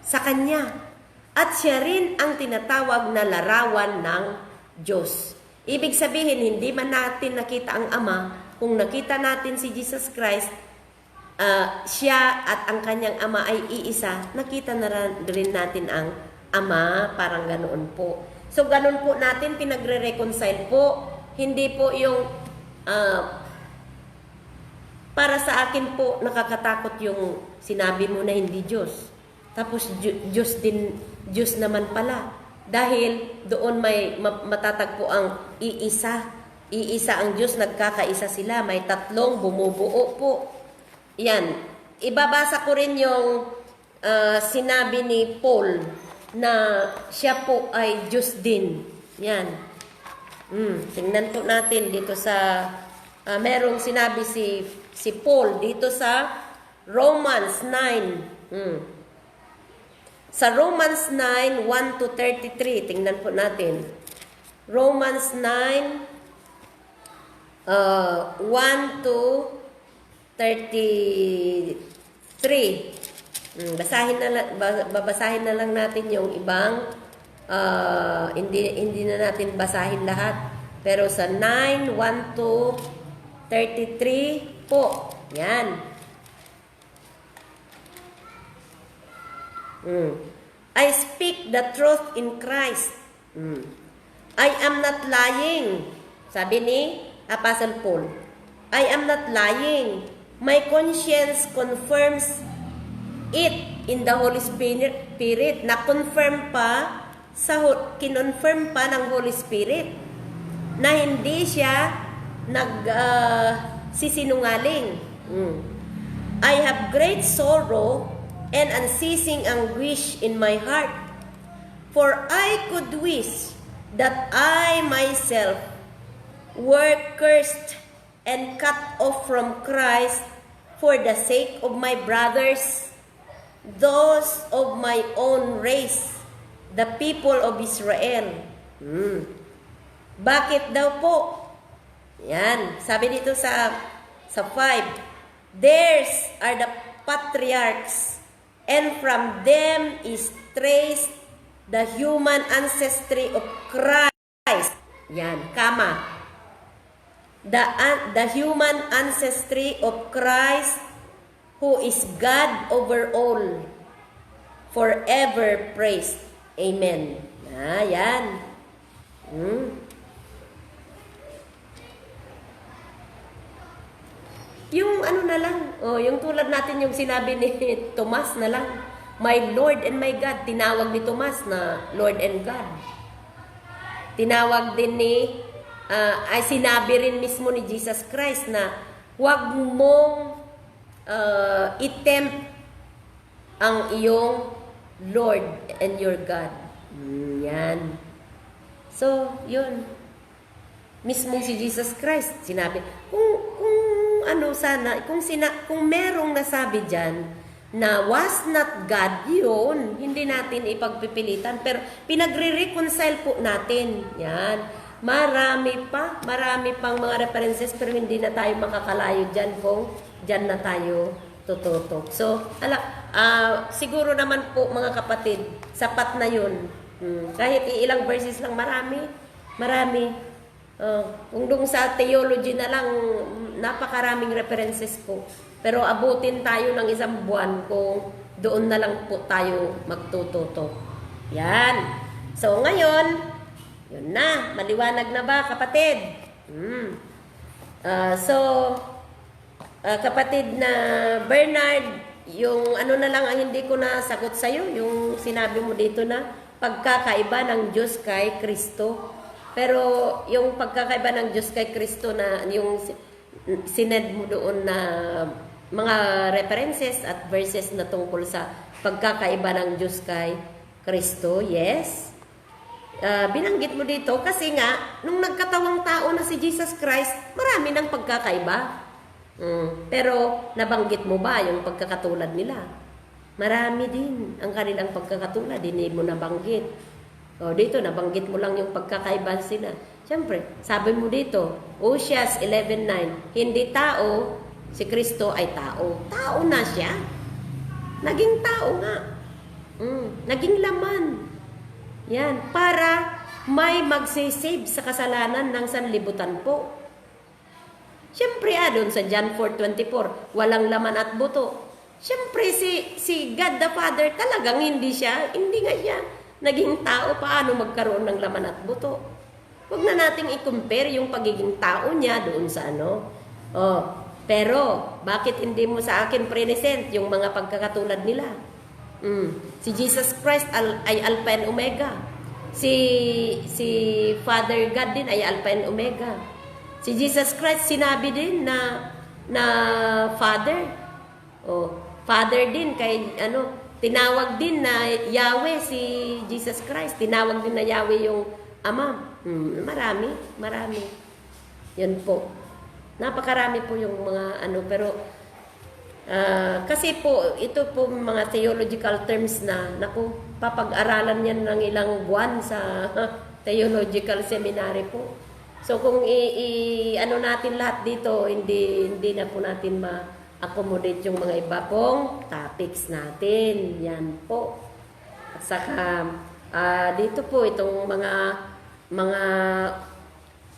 sa Kanya. At siya rin ang tinatawag na larawan ng Diyos. Ibig sabihin, hindi man natin nakita ang Ama, kung nakita natin si Jesus Christ, siya at ang Kanyang Ama ay iisa, nakita na rin natin ang Ama, parang ganoon po. So, ganoon po natin, pinagre-reconcile po. Hindi po yung para sa akin po, nakakatakot yung sinabi mo na hindi Diyos. Tapos, Diyos naman pala. Dahil doon may matatagpo ang iisa. Iisa ang Diyos, nagkakaisa sila. May tatlong bumubuo po. Yan. Ibabasa ko rin yung sinabi ni Paul na siya po ay Diyos din. Yan. Tingnan po natin dito sa merong sinabi si Paul dito sa Romans 9. Sa Romans 9, 1 to 33. Tingnan po natin. Romans 9, 1 to 33. Babasahin na lang natin yung ibang hindi na natin basahin lahat. Pero sa 9, 1 to 33 po. Yan. I speak the truth in Christ. I am not lying. Sabi ni Apostle Paul, I am not lying. My conscience confirms it in the Holy Spirit. Na-confirm pa, kinonfirm pa ng Holy Spirit na hindi siya sisinungaling. I have great sorrow and unceasing anguish in my heart. For I could wish that I myself were cursed and cut off from Christ for the sake of my brothers, those of my own race, the people of Israel. Bakit daw po? Yan, sabi dito sa 5, theirs are the patriarchs, and from them is traced the human ancestry of Christ. Yan, kama. The human ancestry of Christ, who is God over all, forever praised. Amen. Yan. Yung ano na lang, yung tulad natin yung sinabi ni Tomas na lang, my Lord and my God, tinawag ni Tomas na Lord and God. Tinawag din ni, ay sinabi rin mismo ni Jesus Christ na huwag mong itempt ang iyong Lord and your God. Yan. So, yun. Mismo si Jesus Christ, sinabi, kung merong nasabi dyan na was not God, yun, hindi natin ipagpipilitan. Pero pinagre-reconcile po natin. Yan. Marami pang mga references, pero hindi na tayo makakalayo dyan kung dyan na tayo tututok. So, siguro naman po mga kapatid, sapat na yun. Kahit ilang verses lang, marami. Kung doon sa theology na lang, napakaraming references po. Pero abutin tayo ng isang buwan kung doon na lang po tayo magtututok. Yan. So, ngayon, yun na. Maliwanag na ba, kapatid? Kapatid na Bernard, yung ano na lang ang hindi ko nasagot sa'yo, yung sinabi mo dito na pagkakaiba ng Diyos kay Kristo. Pero yung pagkakaiba ng Diyos kay Kristo na yung sined mo doon na mga references at verses na tungkol sa pagkakaiba ng Diyos kay Kristo, yes. Binanggit mo dito kasi nga, nung nagkatawang tao na si Jesus Christ, marami ng pagkakaiba. Pero nabanggit mo ba yung pagkakatulad nila? Marami din ang kanilang pagkakatulad, hindi mo nabanggit. Dito, nabanggit mo lang yung pagkakaiba sila. Siyempre, sabi mo dito, Oseas 11:9, hindi tao, si Kristo ay tao. Tao na siya. Naging tao nga. Naging laman. Yan, para may magsisave sa kasalanan ng sanlibutan po. Siyempre, doon sa John 4:24, walang laman at buto. Siyempre, si God the Father talagang hindi nga siya naging tao. Paano magkaroon ng laman at buto? Huwag na nating i-compare yung pagiging tao niya doon sa ano. Pero, bakit hindi mo sa akin present yung mga pagkakatulad nila? Si Jesus Christ ay Alpha and Omega. Si Father God din ay Alpha and Omega. Si Jesus Christ sinabi din na Father. Father din kay tinawag din na Yahweh si Jesus Christ. Tinawag din na Yahweh yung Ama. Marami. Yan po. Napakarami po yung mga pero kasi po, ito po mga theological terms na, papag-aralan yan ng ilang buwan sa theological seminary po. So kung natin lahat dito, hindi na po natin accommodate yung mga iba pong topics natin. Yan po. At saka, dito po, itong mga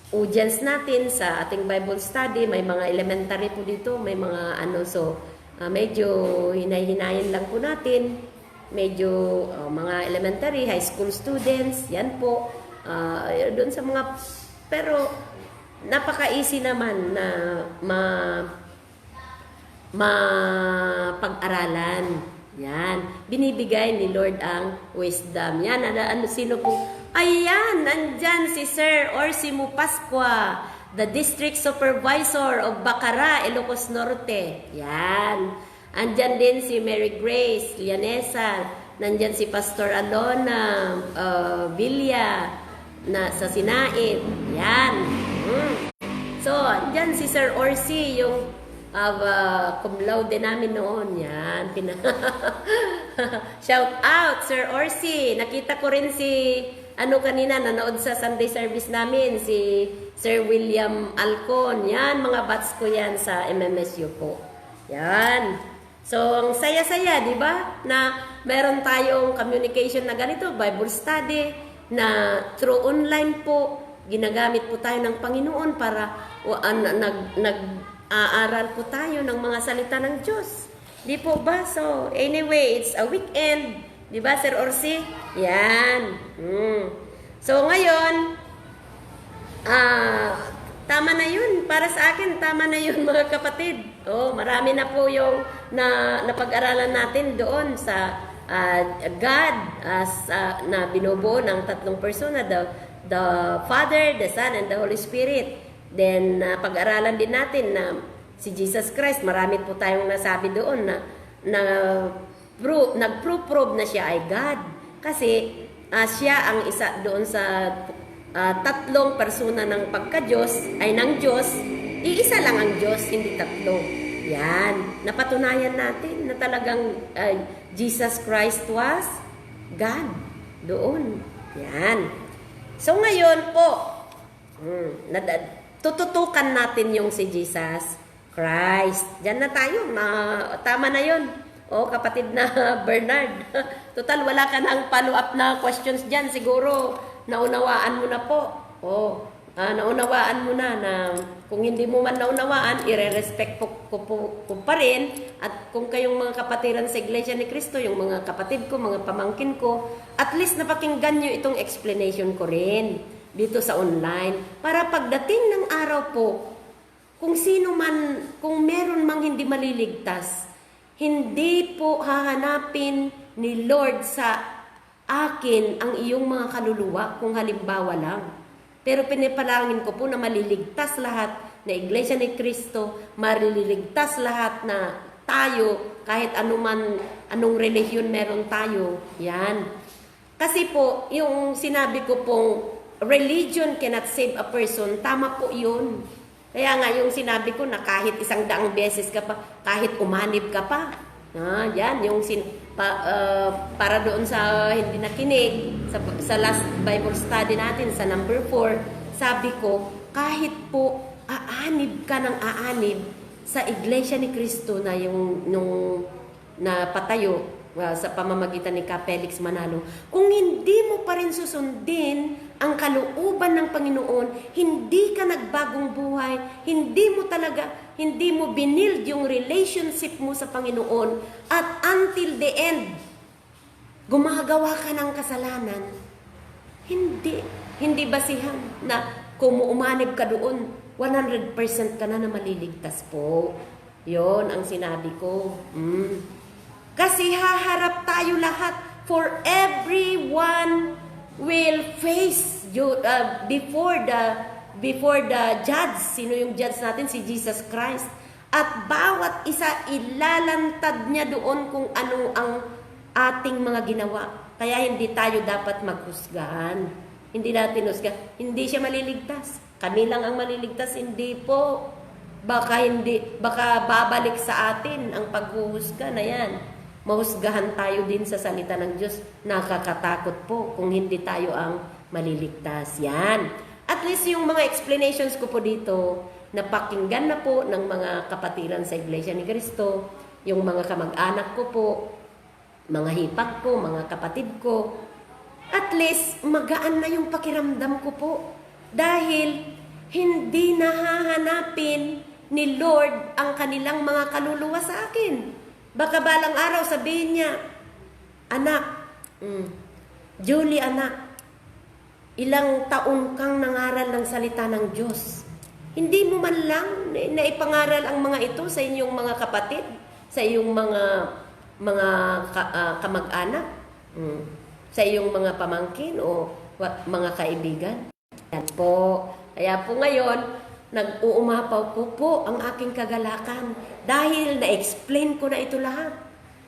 audience natin sa ating Bible study, may mga elementary po dito, may mga medyo hinay-hinayin lang po natin. Medyo mga elementary, high school students, yan po. Doon sa mga, pero napaka-easy naman na mapag-aralan. Yan. Binibigay ni Lord ang wisdom. Yan. Sino po? Ayan, nandyan si Sir Orsimo Pascua, the District Supervisor of Bacara, Ilocos Norte. Yan. Andyan din si Mary Grace Lianesa. Nandyan si Pastor Alona Villa sa Sinaid. Yan. So, andyan si Sir Orsi, yung cum laude namin noon. Yan. Shout out, Sir Orsi. Nakita ko rin si kanina, nanood sa Sunday service namin, si Sir William Alcon. Yan, mga bats ko yan sa MMSU po. Yan. So, ang saya-saya, di ba? Na meron tayong communication na ganito, Bible study, na through online po, ginagamit po tayo ng Panginoon para nag-aaral po tayo ng mga salita ng Diyos. Di po ba? So, anyway, it's a weekend. Di ba, Sir Orsi? Yan. So, ngayon, tama na yun. Para sa akin, tama na yun mga kapatid. Oh, marami na po yung napag-aralan natin doon sa God as na binubuo ng tatlong persona, the Father, the Son, and the Holy Spirit. Then, pag-aralan din natin na si Jesus Christ, marami po tayong nasabi doon na nag-prove na siya ay God. Kasi siya ang isa doon sa tatlong persona ng pagka-Diyos, ay ng Diyos. Iisa lang ang Diyos, hindi tatlo. Yan. Napatunayan natin na talagang Jesus Christ was God doon. Yan. So ngayon po, tututukan natin yung si Jesus Christ. Diyan na tayo. Tama na yun. O, kapatid na Bernard. Total, wala ka nang follow-up na questions dyan. Siguro, naunawaan mo na po. O, naunawaan mo na kung hindi mo man naunawaan, ire-respect ko pa rin. At kung kayong mga kapatiran sa Iglesia ni Cristo, yung mga kapatid ko, mga pamangkin ko, at least napakinggan nyo itong explanation ko rin dito sa online. Para pagdating ng araw po, kung sino man, kung meron mang hindi maliligtas, hindi po hahanapin ni Lord sa akin ang iyong mga kaluluwa kung halimbawa lang. Pero pinipalangin ko po na maliligtas lahat na Iglesia ni Cristo, maliligtas lahat na tayo, kahit anong relihiyon meron tayo. Yan. Kasi po, yung sinabi ko pong religion cannot save a person, tama po yun. Kaya nga yung sinabi ko na kahit 100 beses ka pa, kahit umanib ka pa. Yan, yung para doon sa hindi nakinig, sa last Bible study natin, sa number 4, sabi ko, kahit po aanib ka ng aanib sa Iglesia ni Cristo na nung napatayo sa pamamagitan ni Ka Felix Manalo, kung hindi mo pa rin susundin ang kalooban ng Panginoon, hindi ka nagbagong buhay, hindi mo binild yung relationship mo sa Panginoon, at until the end, gumagawa ka ng kasalanan, hindi basihan na kung umanib ka doon, 100% ka na maliligtas po. Yon ang sinabi ko. Kasi haharap tayo lahat, for everyone will face you before the judge. Sino yung judge natin? Si Jesus Christ. At bawat isa ilalantad niya doon kung ano ang ating mga ginawa. Kaya hindi tayo dapat maghusgahan. Hindi natin husgahan. Hindi siya maliligtas. Kami lang ang maliligtas. Hindi po. Baka babalik sa atin ang paghuhusga na yan. Mahusgahan tayo din sa salita ng Diyos. Nakakatakot po kung hindi tayo ang maliligtas. Yan. At least yung mga explanations ko po dito, napakinggan na po ng mga kapatiran sa Iglesia ni Cristo, yung mga kamag-anak ko po, mga hipak ko, mga kapatid ko. At least, magaan na yung pakiramdam ko po. Dahil hindi nahahanapin ni Lord ang kanilang mga kaluluwa sa akin. Baka balang araw sabihin niya, anak, Julie anak, ilang taon kang nangaral ng salita ng Diyos. Hindi mo man lang naipangaral ang mga ito sa inyong mga kapatid, sa iyong mga kamag-anak, sa iyong mga pamangkin o mga kaibigan. Yan po. Kaya po ngayon, nag-uumapaw po ang aking kagalakan dahil na-explain ko na ito lahat.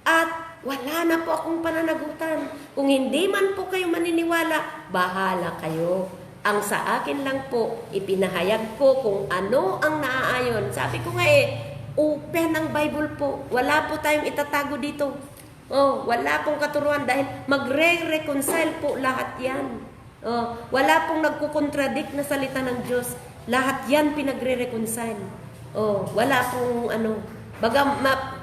At wala na po akong pananagutan. Kung hindi man po kayo maniniwala, bahala kayo. Ang sa akin lang po, ipinahayag ko kung ano ang naaayon. Sabi ko nga open ang Bible po. Wala po tayong itatago dito. Wala pong katuruan dahil magre-reconcile po lahat yan. Wala pong nagkukontradict na salita ng Diyos. Lahat yan pinagre-reconcile. Wala pong baga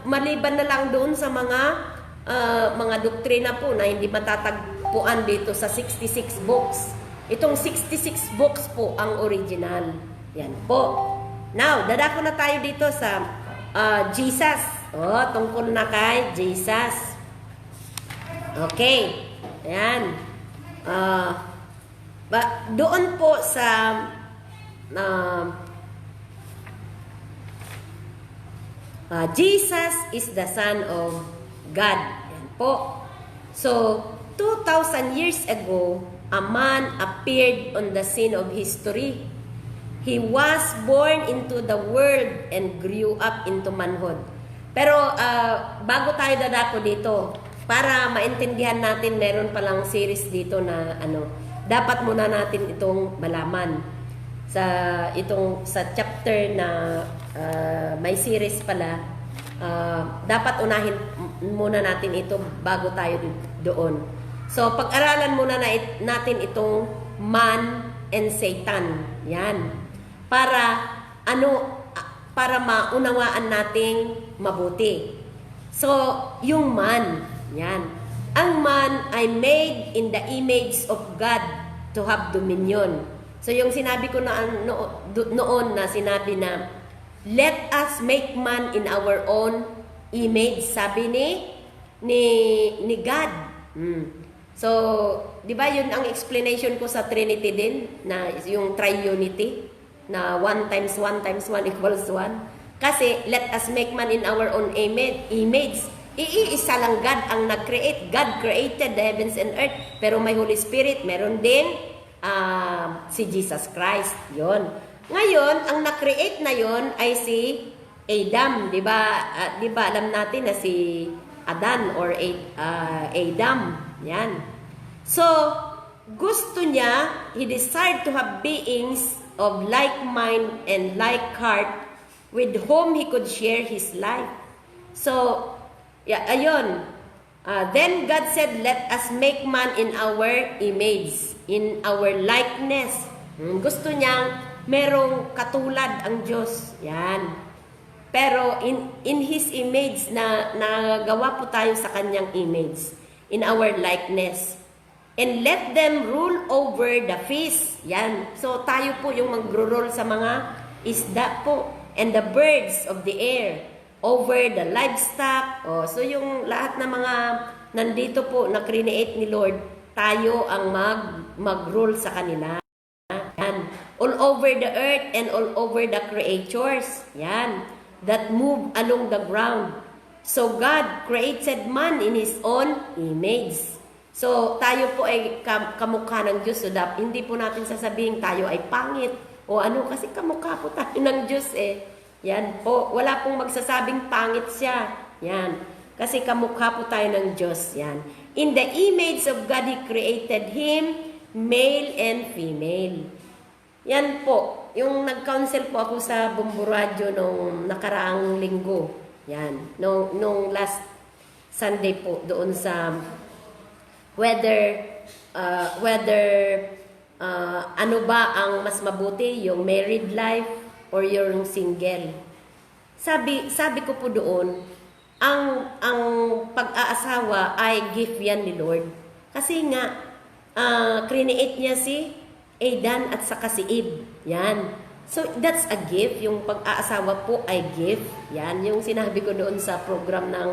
maliban na lang doon sa mga doktrina po na hindi matatagpuan dito sa 66 books. Itong 66 books po ang original. Yan po. Now, dadako na tayo dito sa Jesus. Tungkol na kay Jesus. Okay. Ayan. Doon po sa Jesus is the Son of God. Yan po. So, 2,000 years ago, a man appeared on the scene of history. He was born into the world and grew up into manhood. Pero bago tayo dadako dito, para maintindihan natin, meron palang series dito na dapat muna natin itong malaman. Sa chapter na may series pala, dapat unahin muna natin ito bago tayo doon. So, pag-aralan muna natin itong man and Satan. Yan. Para maunawaan nating mabuti. So, yung man, yan. Ang man ay made in the image of God to have dominion. So, yung sinabi ko noon na sinabi na, let us make man in our own image, sabi ni God. So, di ba yun ang explanation ko sa Trinity din, na yung triunity, na 1 times 1 times 1 equals 1. Kasi, let us make man in our own image. Iisa lang God ang nag-create. God created the heavens and earth. Pero may Holy Spirit, meron din si Jesus Christ. Yon. Ngayon, ang na-create na yon ay si Adam. Di ba alam natin na si Adan or Adam. Yan. So, gusto niya, he desired to have beings of like mind and like heart with whom he could share his life. So, ayun. Then God said, let us make man in our image, in our likeness. Gusto niyang merong katulad ang Diyos. Yan. Pero in His image, na nagawa po tayo sa kanyang image, in our likeness. And let them rule over the fish. Yan. So tayo po yung magro-rule sa mga isda po. And the birds of the air. Over the livestock. So yung lahat ng mga nandito po na create ni Lord, tayo ang mag-rule sa kanila. Yan. All over the earth and all over the creatures. Yan. That move along the ground. So God created man in His own image. So tayo po ay kamukha ng Diyos. So hindi po natin sasabihin tayo ay pangit o kasi kamukha po tayo ng Diyos eh. Yan po. Wala pong magsasabing pangit siya. Yan. Kasi kamukha po tayo ng Diyos. Yan. In the image of God, He created him, male and female. Yan po. Yung nag-counsel po ako sa Bumbu Radio nung nakaraang linggo. Yan. Nung last Sunday po, doon sa whether ano ba ang mas mabuti, yung married life or yung single. Sabi ko po doon, ang pag-aasawa ay gift yan ni Lord. Kasi nga, create niya si Adan at saka si Eve. Yan. So, that's a gift. Yung pag-aasawa po ay gift. Yan. Yung sinabi ko doon sa program ng,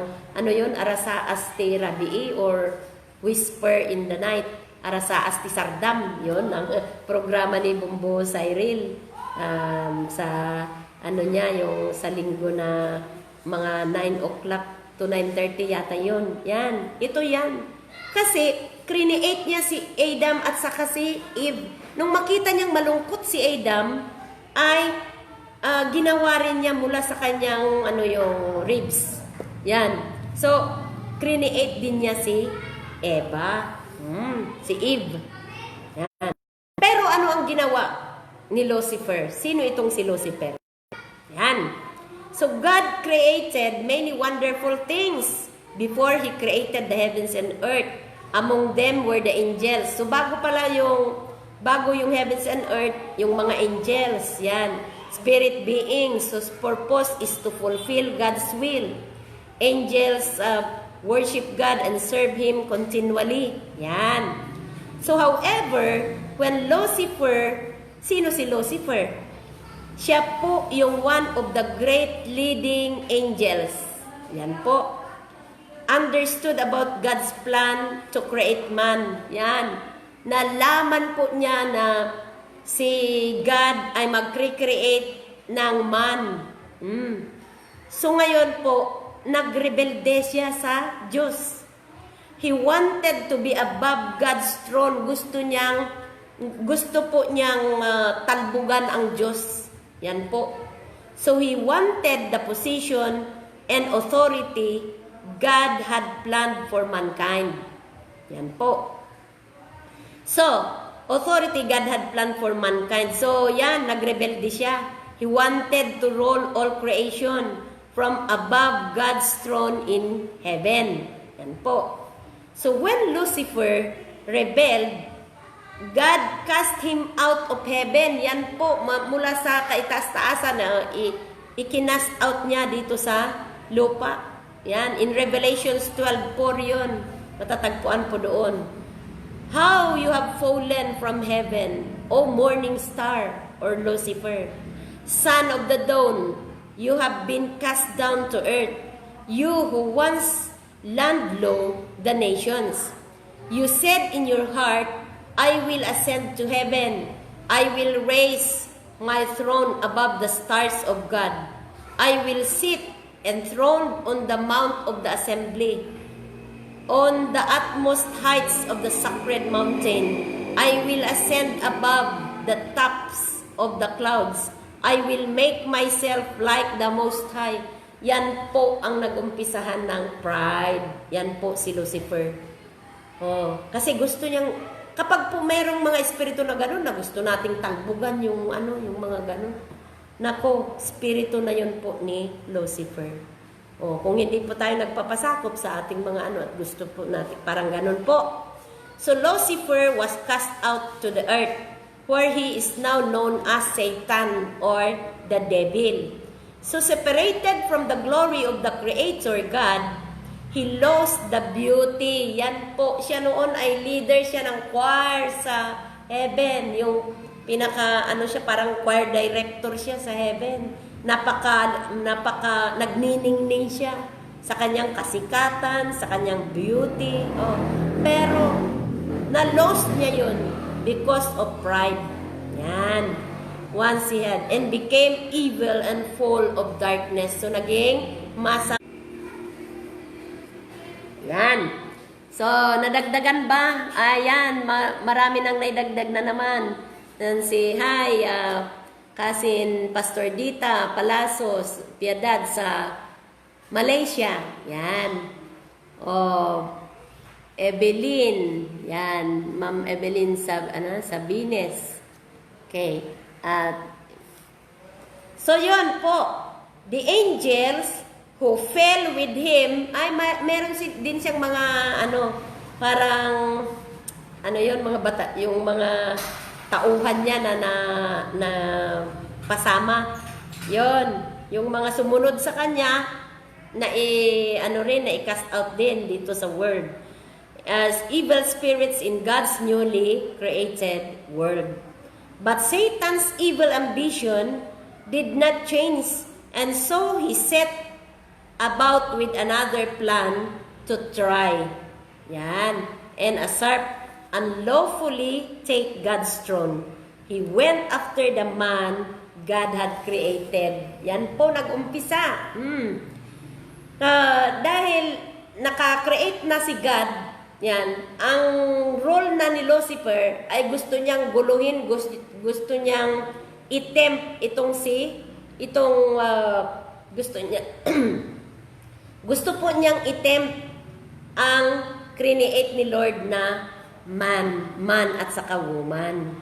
Arasaas ti Rabii or Whisper in the Night. Arasaas ti Sardam. Yun, ang programa ni Bumbu Cyril. Sa, yung sa linggo na mga 9 o'clock to 9:30 yata yun. Yan. Ito yan. Kasi, create niya si Adam at saka si Eve. Nung makita niyang malungkot si Adam, ay ginawa rin niya mula sa kanyang yung ribs. Yan. So, create din niya si Eva, si Eve. Yan. Pero ano ang ginawa ni Lucifer? Sino itong si Lucifer? Yan. So, God created many wonderful things before He created the heavens and earth. Among them were the angels. So, bago yung heavens and earth, yung mga angels, yan. Spirit beings, whose purpose is to fulfill God's will. Angels worship God and serve Him continually. Yan. So, however, when Lucifer, sino si Lucifer? Siya po yung one of the great leading angels. Yan po. Understood about God's plan to create man. Yan. Nalaman po niya na si God ay mag-recreate ng man. So ngayon po, nagrebelde siya sa Diyos. He wanted to be above God's throne. Gusto po niyang talbugan ang Diyos. Yan po. So he wanted the position and authority God had planned for mankind. Yan po. So, authority God had planned for mankind. So, yan, nagrebelde siya. He wanted to rule all creation from above God's throne in heaven. Yan po. So, when Lucifer rebelled, God cast him out of heaven. Yan po, mula sa kaitaas-taasan na ikinast out niya dito sa lupa. Yan, in Revelations 12:4 yun. Matatagpuan po doon. How you have fallen from heaven, O morning star, or Lucifer, son of the dawn, you have been cast down to earth, you who once land low the nations. You said in your heart, I will ascend to heaven. I will raise my throne above the stars of God. I will sit enthroned on the mount of the assembly, on the utmost heights of the sacred mountain. I will ascend above the tops of the clouds. I will make myself like the Most High. Yan po ang nagumpisahan ng pride. Yan po si Lucifer. Kasi gusto niyang, kapag po mayroong mga espiritu na gano'n, na gusto nating talbugan yung mga gano'n. Nako, espiritu na yun po ni Lucifer. Kung hindi po tayo nagpapasakop sa ating mga at gusto po natin, parang gano'n po. So Lucifer was cast out to the earth, where he is now known as Satan or the devil. So separated from the glory of the Creator God, he lost the beauty. Yan po, siya noon ay leader siya ng choir sa heaven. Yung siya, parang choir director siya sa heaven. Napaka nagniningning siya sa kanyang kasikatan, sa kanyang beauty. Pero, na-lost niya yun because of pride. Yan. Once he had, and became evil and full of darkness. So, naging yan. So, nadagdagan ba? Ayan, marami nang naidagdag na naman. Si Cousin Pastor Dita Palacios Piedad sa Malaysia. Yan. Evelyn. Yan. Ma'am Evelyn Sabines. Okay. So, yun po. The angels who fell with him, ay meron din siyang mga parang yung mga tauhan niya na pasama. Yon, yung mga sumunod sa kanya na i-cast out din dito sa world as evil spirits in God's newly created world. But Satan's evil ambition did not change, and so he set about with another plan to try. Yan. And usurp, unlawfully take God's throne. He went after the man God had created. Yan po nag-umpisa. Dahil naka-create na si God, yan, ang role na ni Lucifer ay gusto niyang guluhin, gusto niyang i-tempt gusto po niyang i-tempt ang create ni Lord na man at saka woman.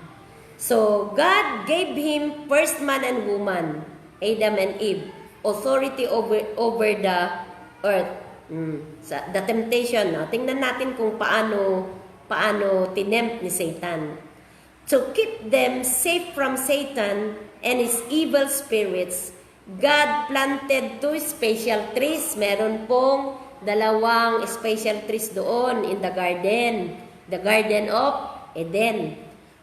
So, God gave him first man and woman, Adam and Eve, authority over the earth. The temptation, no? Tingnan natin kung paano tinempt ni Satan. To keep them safe from Satan and his evil spirits, God planted 2 special trees. Meron pong 2 special trees doon in the garden. The Garden of Eden,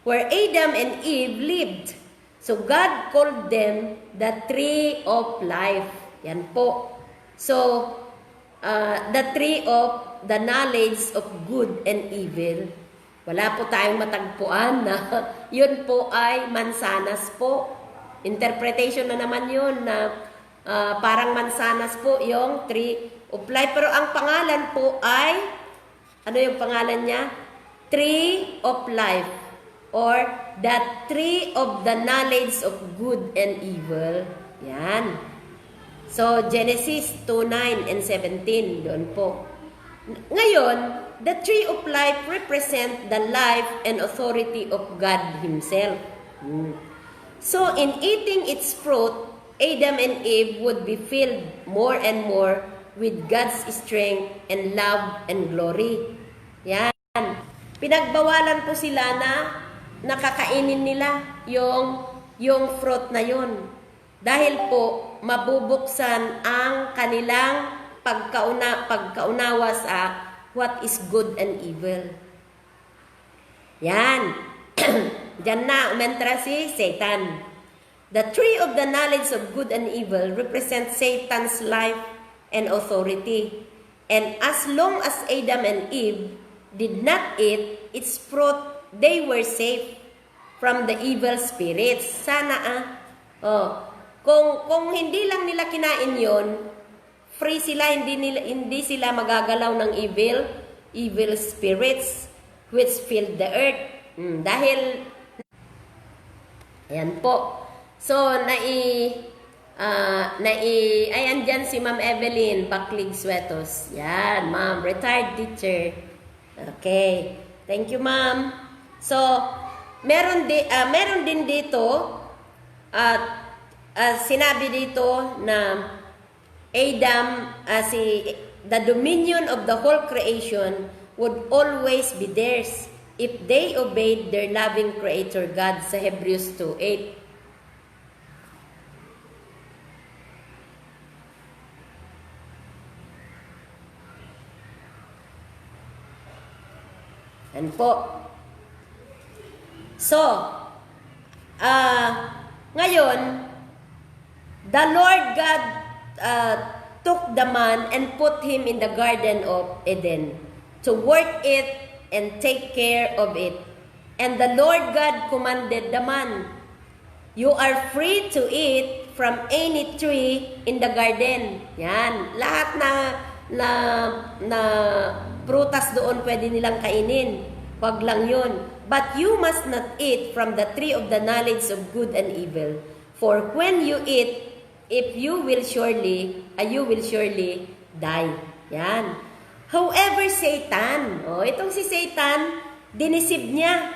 where Adam and Eve lived. So God called them the tree of life. Yan po. So, the tree of the knowledge of good and evil. Wala po tayong matagpuan na yun po ay mansanas po. Interpretation na naman yun na parang mansanas po yung tree of life. Pero ang pangalan po ay, ano yung pangalan niya? Tree of life, or the tree of the knowledge of good and evil. Yan. So, Genesis 2:9 and 17, doon po. Ngayon, the tree of life represent the life and authority of God Himself. So, in eating its fruit, Adam and Eve would be filled more and more with God's strength and love and glory. Yan. Pinagbawalan po sila na nakakainin nila yung fruit na yun. Dahil po, mabubuksan ang kanilang pagkaunawa sa what is good and evil. Yan. Diyan na umentra si Satan. The tree of the knowledge of good and evil represents Satan's life and authority. And as long as Adam and Eve did not eat its fruit, they were safe from the evil spirits. Sana kung hindi lang nila kinain yon, free sila, hindi sila magagalaw ng evil spirits which filled the earth. Dahil ayan po. So ayan dyan si Ma'am Evelyn Baclig Suetos. Yan, Ma'am, retired teacher. Okay. Thank you, Ma'am. So, meron din dito sinabi dito na Adam, the dominion of the whole creation would always be theirs if they obeyed their loving Creator God sa Hebrews 2:8. Yan po. So, ngayon, the Lord God took the man and put him in the Garden of Eden to work it and take care of it. And the Lord God commanded the man, "You are free to eat from any tree in the garden." Yan. Lahat na prutas doon pwede nilang kainin. Wag lang yun. But you must not eat from the tree of the knowledge of good and evil. For when you eat, you will surely die. Yan. However, Satan, itong si Satan, dinisib niya.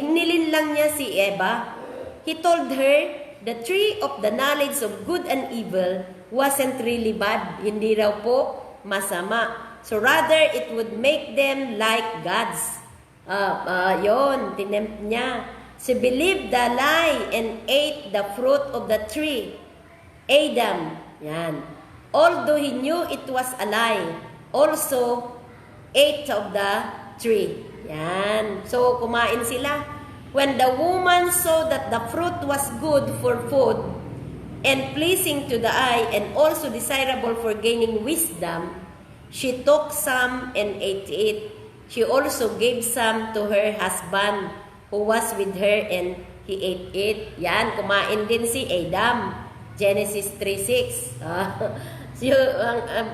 Nilinlang niya si Eva. He told her, the tree of the knowledge of good and evil wasn't really bad. Hindi raw po masama. So rather, it would make them like gods. Yun, tinempt niya. She believed the lie and ate the fruit of the tree. Adam, yan. Although he knew it was a lie, also ate of the tree. Yan. So, kumain sila. When the woman saw that the fruit was good for food and pleasing to the eye and also desirable for gaining wisdom, she took some and ate it. She also gave some to her husband who was with her and he ate it. Yan, kumain din si Adam. Genesis 3:6.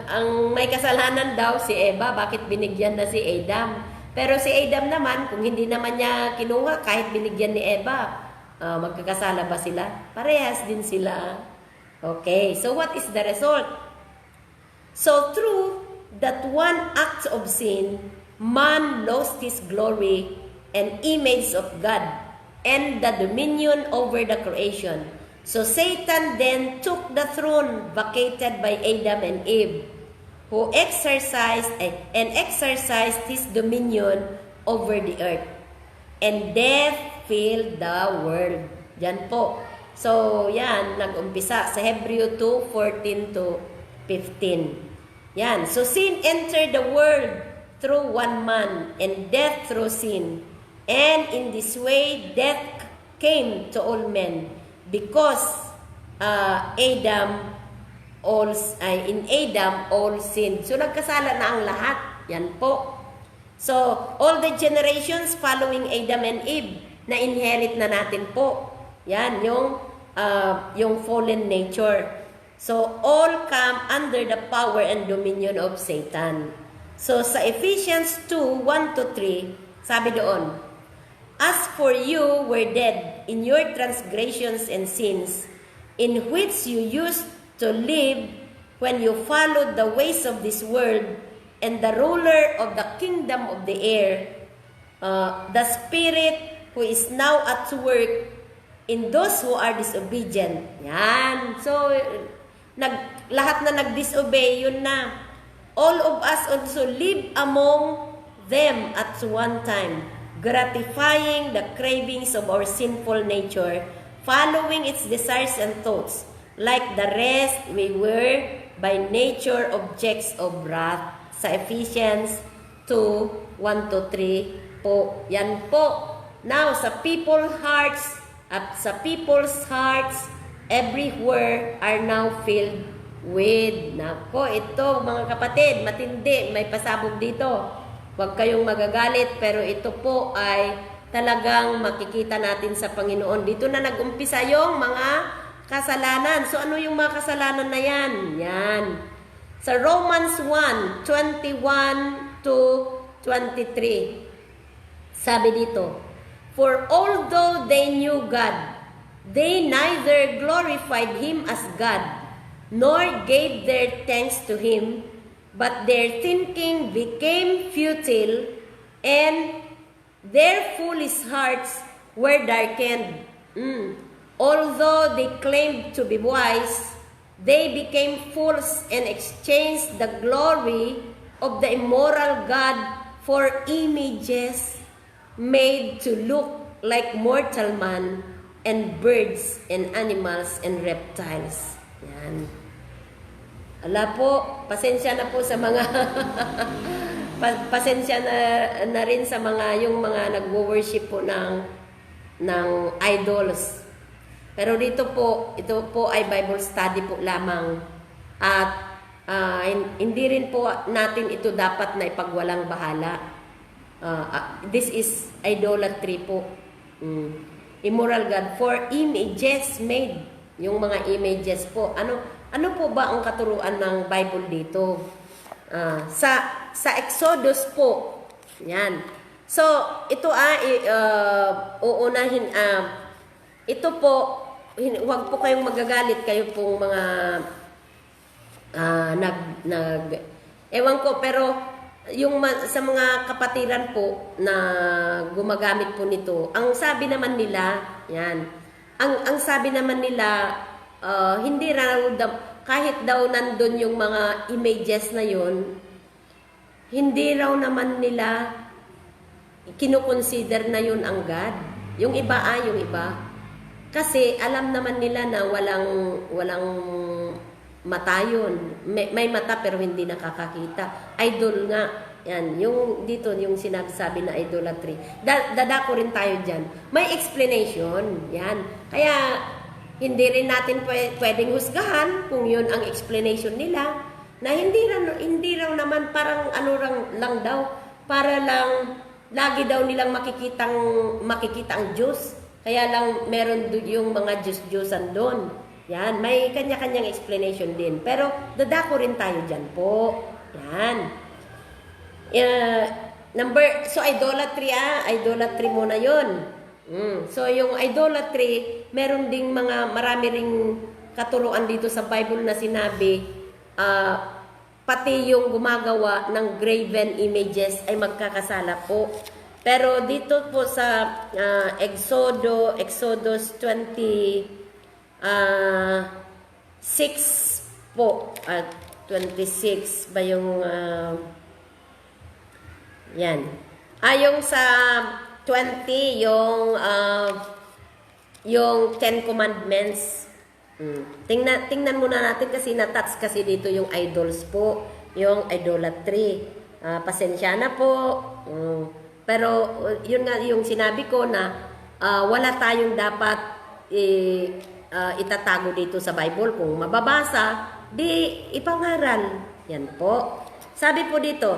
Ang may kasalanan daw si Eva, bakit binigyan na si Adam? Pero si Adam naman, kung hindi naman niya kinuha, kahit binigyan ni Eva, magkakasala ba sila? Parehas din sila. Okay, so what is the result? So through that one act of sin, man lost his glory and image of God and the dominion over the creation. So Satan then took the throne vacated by Adam and Eve, who exercised his dominion over the earth. And death filled the world. Yan po. So, yan, nag-umpisa sa Hebrew 2:14 to 15. Yan. So, sin entered the world through one man, and death through sin. And in this way, death came to all men, because in Adam all sinned. So, nagkasala na ang lahat. Yan po. So, all the generations following Adam and Eve, na inherit na natin po. Yan, yung fallen nature. So, all come under the power and dominion of Satan. So, sa Ephesians 2:1-3, sabi doon, "As for you were dead in your transgressions and sins, in which you used to live when you followed the ways of this world, and the ruler of the kingdom of the air, the spirit who is now at work in those who are disobedient." Yan. So, lahat na nag-disobey, yun na. All of us also live among them at one time, gratifying the cravings of our sinful nature, following its desires and thoughts. Like the rest, we were by nature objects of wrath. Sa Ephesians 2:1-3 po. Yan po. Now, sa people's hearts, everywhere are now filled with. Nako, ito mga kapatid, matindi. May pasabog dito. Huwag kayong magagalit, pero ito po ay talagang makikita natin sa Panginoon. Dito na nag-umpisa yung mga kasalanan. So, ano yung mga kasalanan na yan? Yan. Sa Romans 1:21-23, sabi dito, "For although they knew God, they neither glorified Him as God, nor gave their thanks to Him, but their thinking became futile, and their foolish hearts were darkened. Although they claimed to be wise, they became fools and exchanged the glory of the immortal God for images made to look like mortal man, and birds and animals and reptiles." Yan. Ala po, pasensya na po sa mga pasensya na rin sa mga yung mga nagwo-worship po ng idols. Pero ito po ay Bible study po lamang. At hindi rin po natin ito dapat na ipagwalang bahala. This is idolatry po. Immoral God for images made. Yung mga images po. Ano po ba ang katuruan ng Bible dito? Sa Exodus po. Yan. So, ito uunahin, ito po, huwag po kayong magagalit, kayo pong mga ewan ko, pero yung sa mga kapatiran po na gumagamit po nito, ang sabi naman nila, yan, ang sabi naman nila, hindi raw, kahit daw nandun yung mga images na yon, hindi raw naman nila kinukonsider na yun ang God. Yung iba yung iba. Kasi alam naman nila na walang mata yun. May mata pero hindi nakakakita. Idol nga. Yan. Yung dito, yung sinasabi na idolatry. Dadako rin tayo dyan. May explanation. Yan. Kaya, hindi rin natin pwedeng husgahan kung yun ang explanation nila. Na hindi raw naman parang lang daw. Para lang, lagi daw nilang makikita ang Diyos. Kaya lang meron yung mga Diyos-Diyosan doon. Yan, may kanya-kanyang explanation din. Pero dadako rin tayo dyan po. Yan. So idolatry idolatry muna yun. So yung idolatry, meron ding marami ring katuruan dito sa Bible na sinabi, pati yung gumagawa ng graven images ay magkakasala po. Pero dito po sa Exodus 26 po, 26 ba yung yan. Yung sa 20 yung 10 commandments. Tingnan muna natin kasi na-touch kasi dito yung idols po, yung idolatry. Pasensya na po. Pero yun nga yung sinabi ko na wala tayong dapat itatago dito sa Bible. Kung mababasa, di ipangaral. Yan po. Sabi po dito,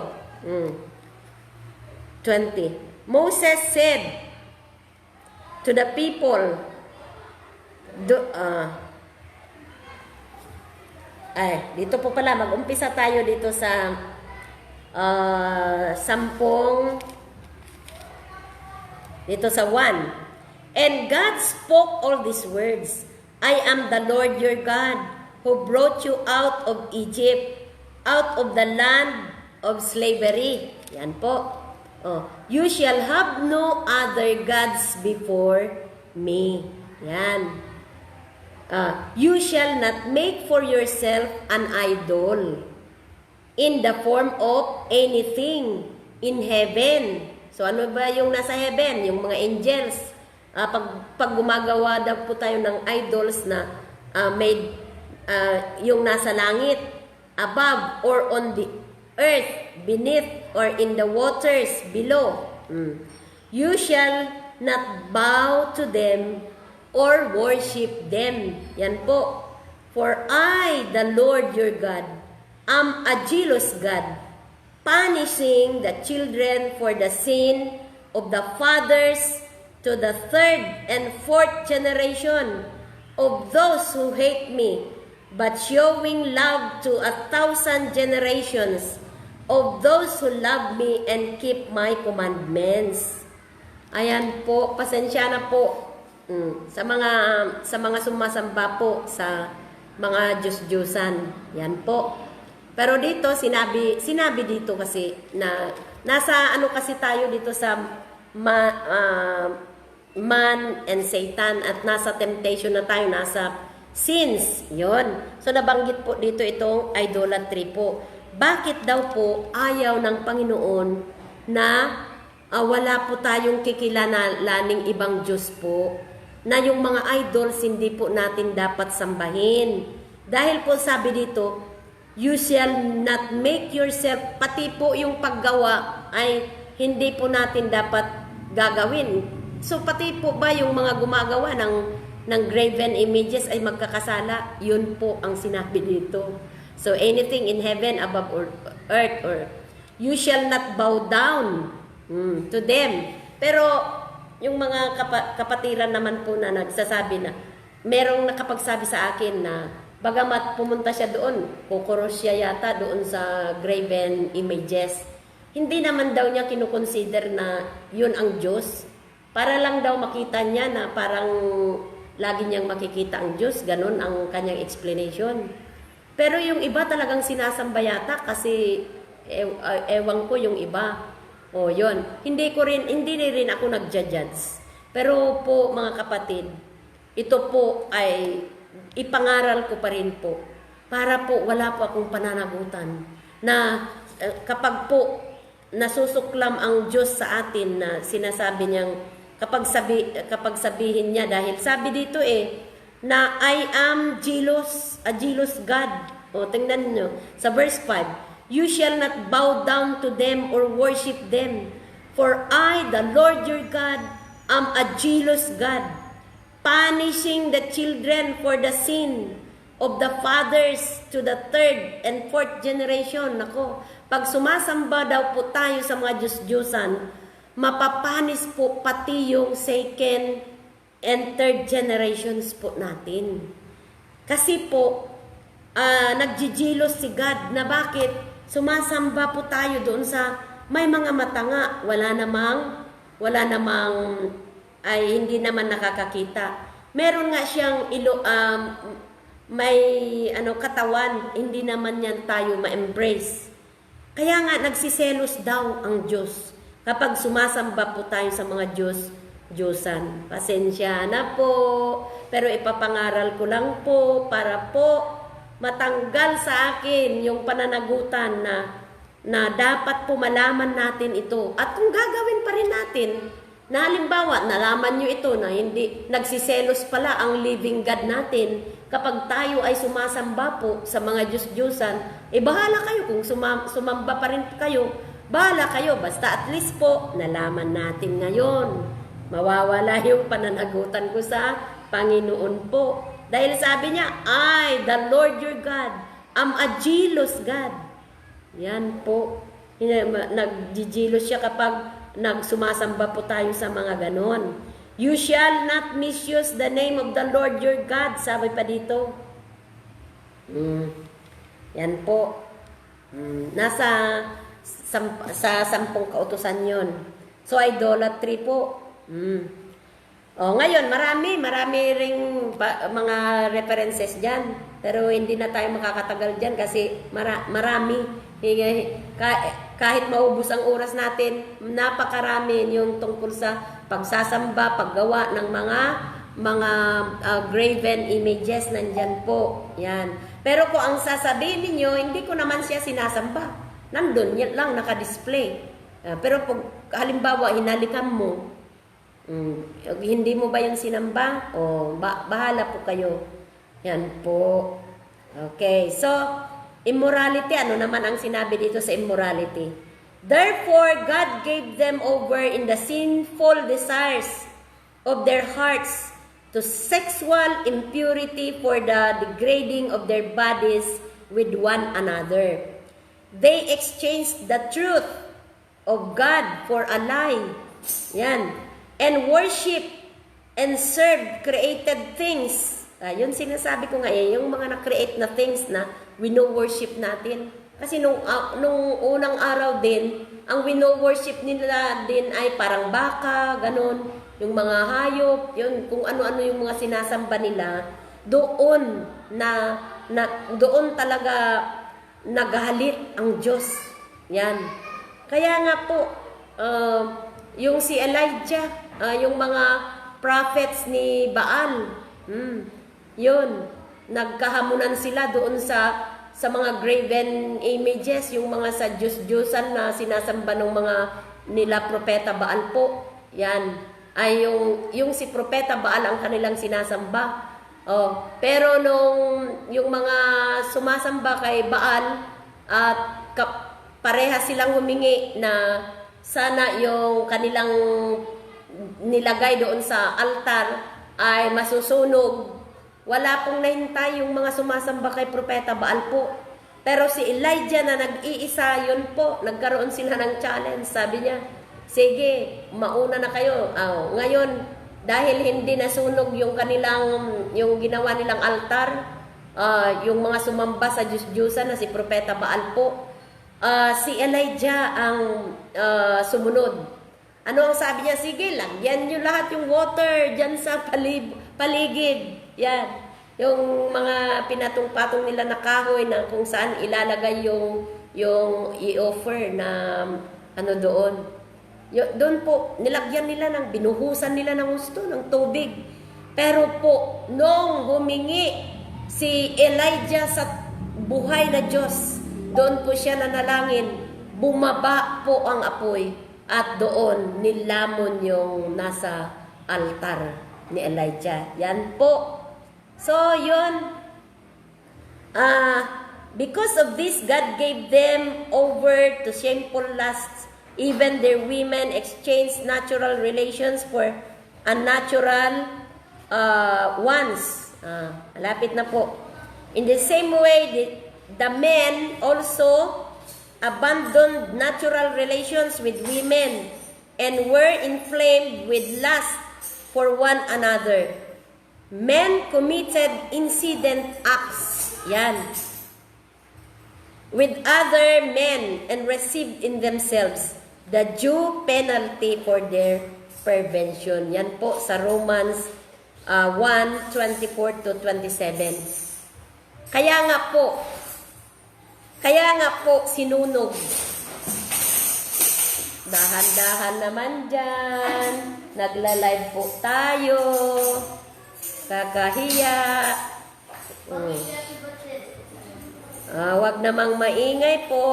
20. Moses said to the people, dito po pala, mag-umpisa tayo dito sa 10, dito sa 1. And God spoke all these words, I am the Lord your God, who brought you out of Egypt, out of the land of slavery. Yan po. You shall have no other gods before me. Yan. You shall not make for yourself an idol in the form of anything in heaven. So ano ba yung nasa heaven? Yung mga angels. Pag gumagawa daw po tayo ng idols na made yung nasa langit, above or on the earth, beneath or in the waters below. You shall not bow to them or worship them. Yan po. For I, the Lord your God, am a jealous God, punishing the children for the sin of the fathers to the 3rd and 4th generation of those who hate me, but showing love to 1,000 generations of those who love me and keep my commandments. Ayan po, pasensya na po sa mga sumasamba po sa mga Diyos-Diyosan. Yan po. Pero dito sinabi dito kasi na nasa ano kasi tayo dito sa man and Satan, at nasa temptation na tayo, nasa sins. Yon. So nabanggit po dito itong idolatry po. Bakit daw po ayaw ng Panginoon na wala po tayong kikilalaning ibang Diyos po, na yung mga idols hindi po natin dapat sambahin? Dahil po sabi dito, you shall not make yourself, pati po yung paggawa ay hindi po natin dapat gagawin. So pati po ba yung mga gumagawa ng graven images ay magkakasala? Yun po ang sinabi dito. So anything in heaven, above or earth, or you shall not bow down to them. Pero yung mga kapatiran naman po na nagsasabi na, merong nakapagsabi sa akin na bagamat pumunta siya doon, kukuros siya yata doon sa graven images, hindi naman daw niya kinukonsider na yun ang Diyos. Para lang daw makita niya na parang lagi niyang makikita ang Diyos. Ganon ang kanyang explanation. Pero yung iba talagang sinasamba yata kasi ewan ko yung iba. Yun. Hindi rin ako nagja-judge. Pero po mga kapatid, ito po ay ipangaral ko pa rin po. Para po wala po akong pananagutan na kapag po nasusuklam ang Diyos sa atin na sinasabi niyang kapag sabihin niya, dahil sabi dito na I am jealous, a jealous God. Tingnan nyo sa verse 5, you shall not bow down to them or worship them, for I, the Lord your God, am a jealous God, punishing the children for the sin of the fathers to the 3rd and 4th generation. Nako, pag sumasamba daw po tayo sa mga Diyos-Diyosan, mapapanis po pati yung 2nd and 3rd generations po natin. Kasi po, nagjijilos si God na bakit sumasamba po tayo doon sa may mga matanga, wala namang ay hindi naman nakakakita. Meron nga siyang may katawan, hindi naman yan tayo ma-embrace. Kaya nga nagsiselos daw ang Diyos kapag sumasamba po tayo sa mga Diyosan. Pasensya na po, pero ipapangaral ko lang po para po matanggal sa akin yung pananagutan na dapat po malaman natin ito. At kung gagawin pa rin natin, na halimbawa, nalaman nyo ito na hindi nagsiselos pala ang living God natin kapag tayo ay sumasamba po sa mga Diyos-Diyosan, bahala kayo kung sumamba pa rin kayo. Bahala kayo, basta at least po, nalaman natin ngayon. Mawawala yung pananagutan ko sa Panginoon po. Dahil sabi niya, I, the Lord your God, am a jealous God. Yan po. Nagjijilos siya kapag nagsumasamba po tayo sa mga ganon. You shall not misuse the name of the Lord your God. Sabi pa dito. Yan po. Nasa sa 10 kautusan yon. So, idolatry po. Ngayon, marami ring mga references dyan. Pero hindi na tayo makakatagal dyan kasi marami. Kahit maubos ang oras natin, napakarami yung tungkol sa pagsasamba, paggawa ng mga graven images, nandyan po. Yan. Pero kung ang sasabihin ninyo, hindi ko naman siya sinasamba. Nandun, yan lang, naka-display. Pero pag halimbawa, hinalikan mo, hindi mo ba yung sinamba? Bahala po kayo. Yan po. Okay, so, immorality, ano naman ang sinabi dito sa immorality? Therefore, God gave them over in the sinful desires of their hearts to sexual impurity for the degrading of their bodies with one another. They exchanged the truth of God for a lie. Yan. And worship and serve created things. Yun sinasabi ko nga yung mga na-create na things na wino-worship natin. Kasi nung unang araw din, ang wino-worship nila din ay parang baka, ganun, yung mga hayop, yun, kung ano-ano yung mga sinasamba nila, doon doon talaga naghalit ang Diyos. Yan. Kaya nga po, yung si Elijah, yung mga prophets ni Baal, yun, nagkahamunan sila doon sa mga graven images, yung mga sa Diyos-Diyosan na sinasamba ng mga nila propeta Baal po. Yan, ay yung si propeta Baal ang kanilang sinasamba. Pero yung mga sumasamba kay Baal at pareha silang humingi na sana yung kanilang nilagay doon sa altar ay masusunog. Wala pong nahintay yung mga sumasamba kay propeta Baal po. Pero si Elijah na nag-iisa, yun po, nagkaroon sila ng challenge. Sabi niya, sige, mauna na kayo. Ngayon, dahil hindi nasunog yung ginawa nilang altar, yung mga sumamba sa Diyos-Diyosan na si propeta Baal po, si Elijah ang sumunod. Ano ang sabi niya? Sige, lagyan nyo lahat yung water dyan sa paligid. Yan. Yung mga pinatong-patong nila na kahoy na kung saan ilalagay yung i-offer na doon. Doon po, nilagyan nila binuhusan nila ng gusto, ng tubig. Pero po, nung humingi si Elijah sa buhay na Diyos, doon po siya nanalangin, bumaba po ang apoy at doon nilamon yung nasa altar ni Elijah. Yan po. So, yun. Because of this, God gave them over to shameful lusts. Even their women exchanged natural relations for unnatural ones. Malapit na po. In the same way, the men also abandoned natural relations with women and were inflamed with lust for one another. Men committed indecent acts, yan, with other men and received in themselves the due penalty for their perversion. Yan po sa Romans 1:24-27. Kaya nga po, sinunog. Dahan-dahan naman dyan. Nagla-live po tayo. Kakahiya. Wag namang maingay po.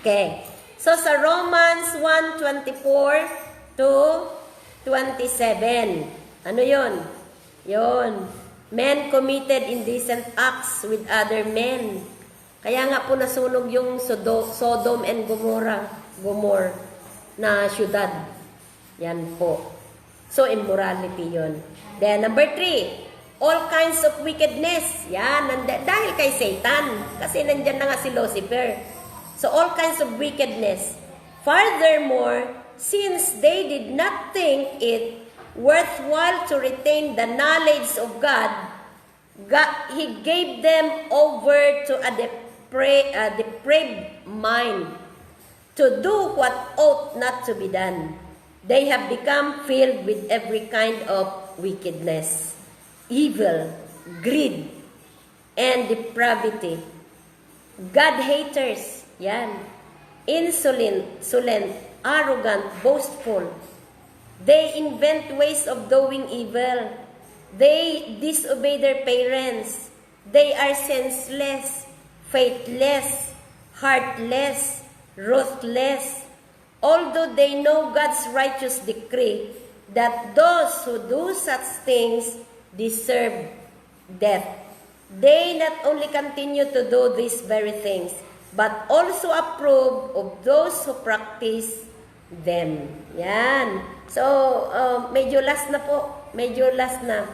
Okay. So, sa Romans 1:24-27. Ano yun? Yun. Men committed indecent acts with other men. Kaya nga po nasunog yung Sodom and Gomorrah na syudad. Yan po. So, immorality yun. Then, number 3, all kinds of wickedness. Yan, dahil kay Satan. Kasi nandyan na nga si Lucifer. So, all kinds of wickedness. Furthermore, since they did not think it worthwhile to retain the knowledge of God, He gave them over to a depraved mind to do what ought not to be done. They have become filled with every kind of wickedness, evil, greed, and depravity. God-haters, yan. Insolent, arrogant, boastful. They invent ways of doing evil. They disobey their parents. They are senseless, faithless, heartless, ruthless. Although they know God's righteous decree that those who do such things deserve death, they not only continue to do these very things, but also approve of those who practice them. Yan. So, medyo last na po. Medyo last na.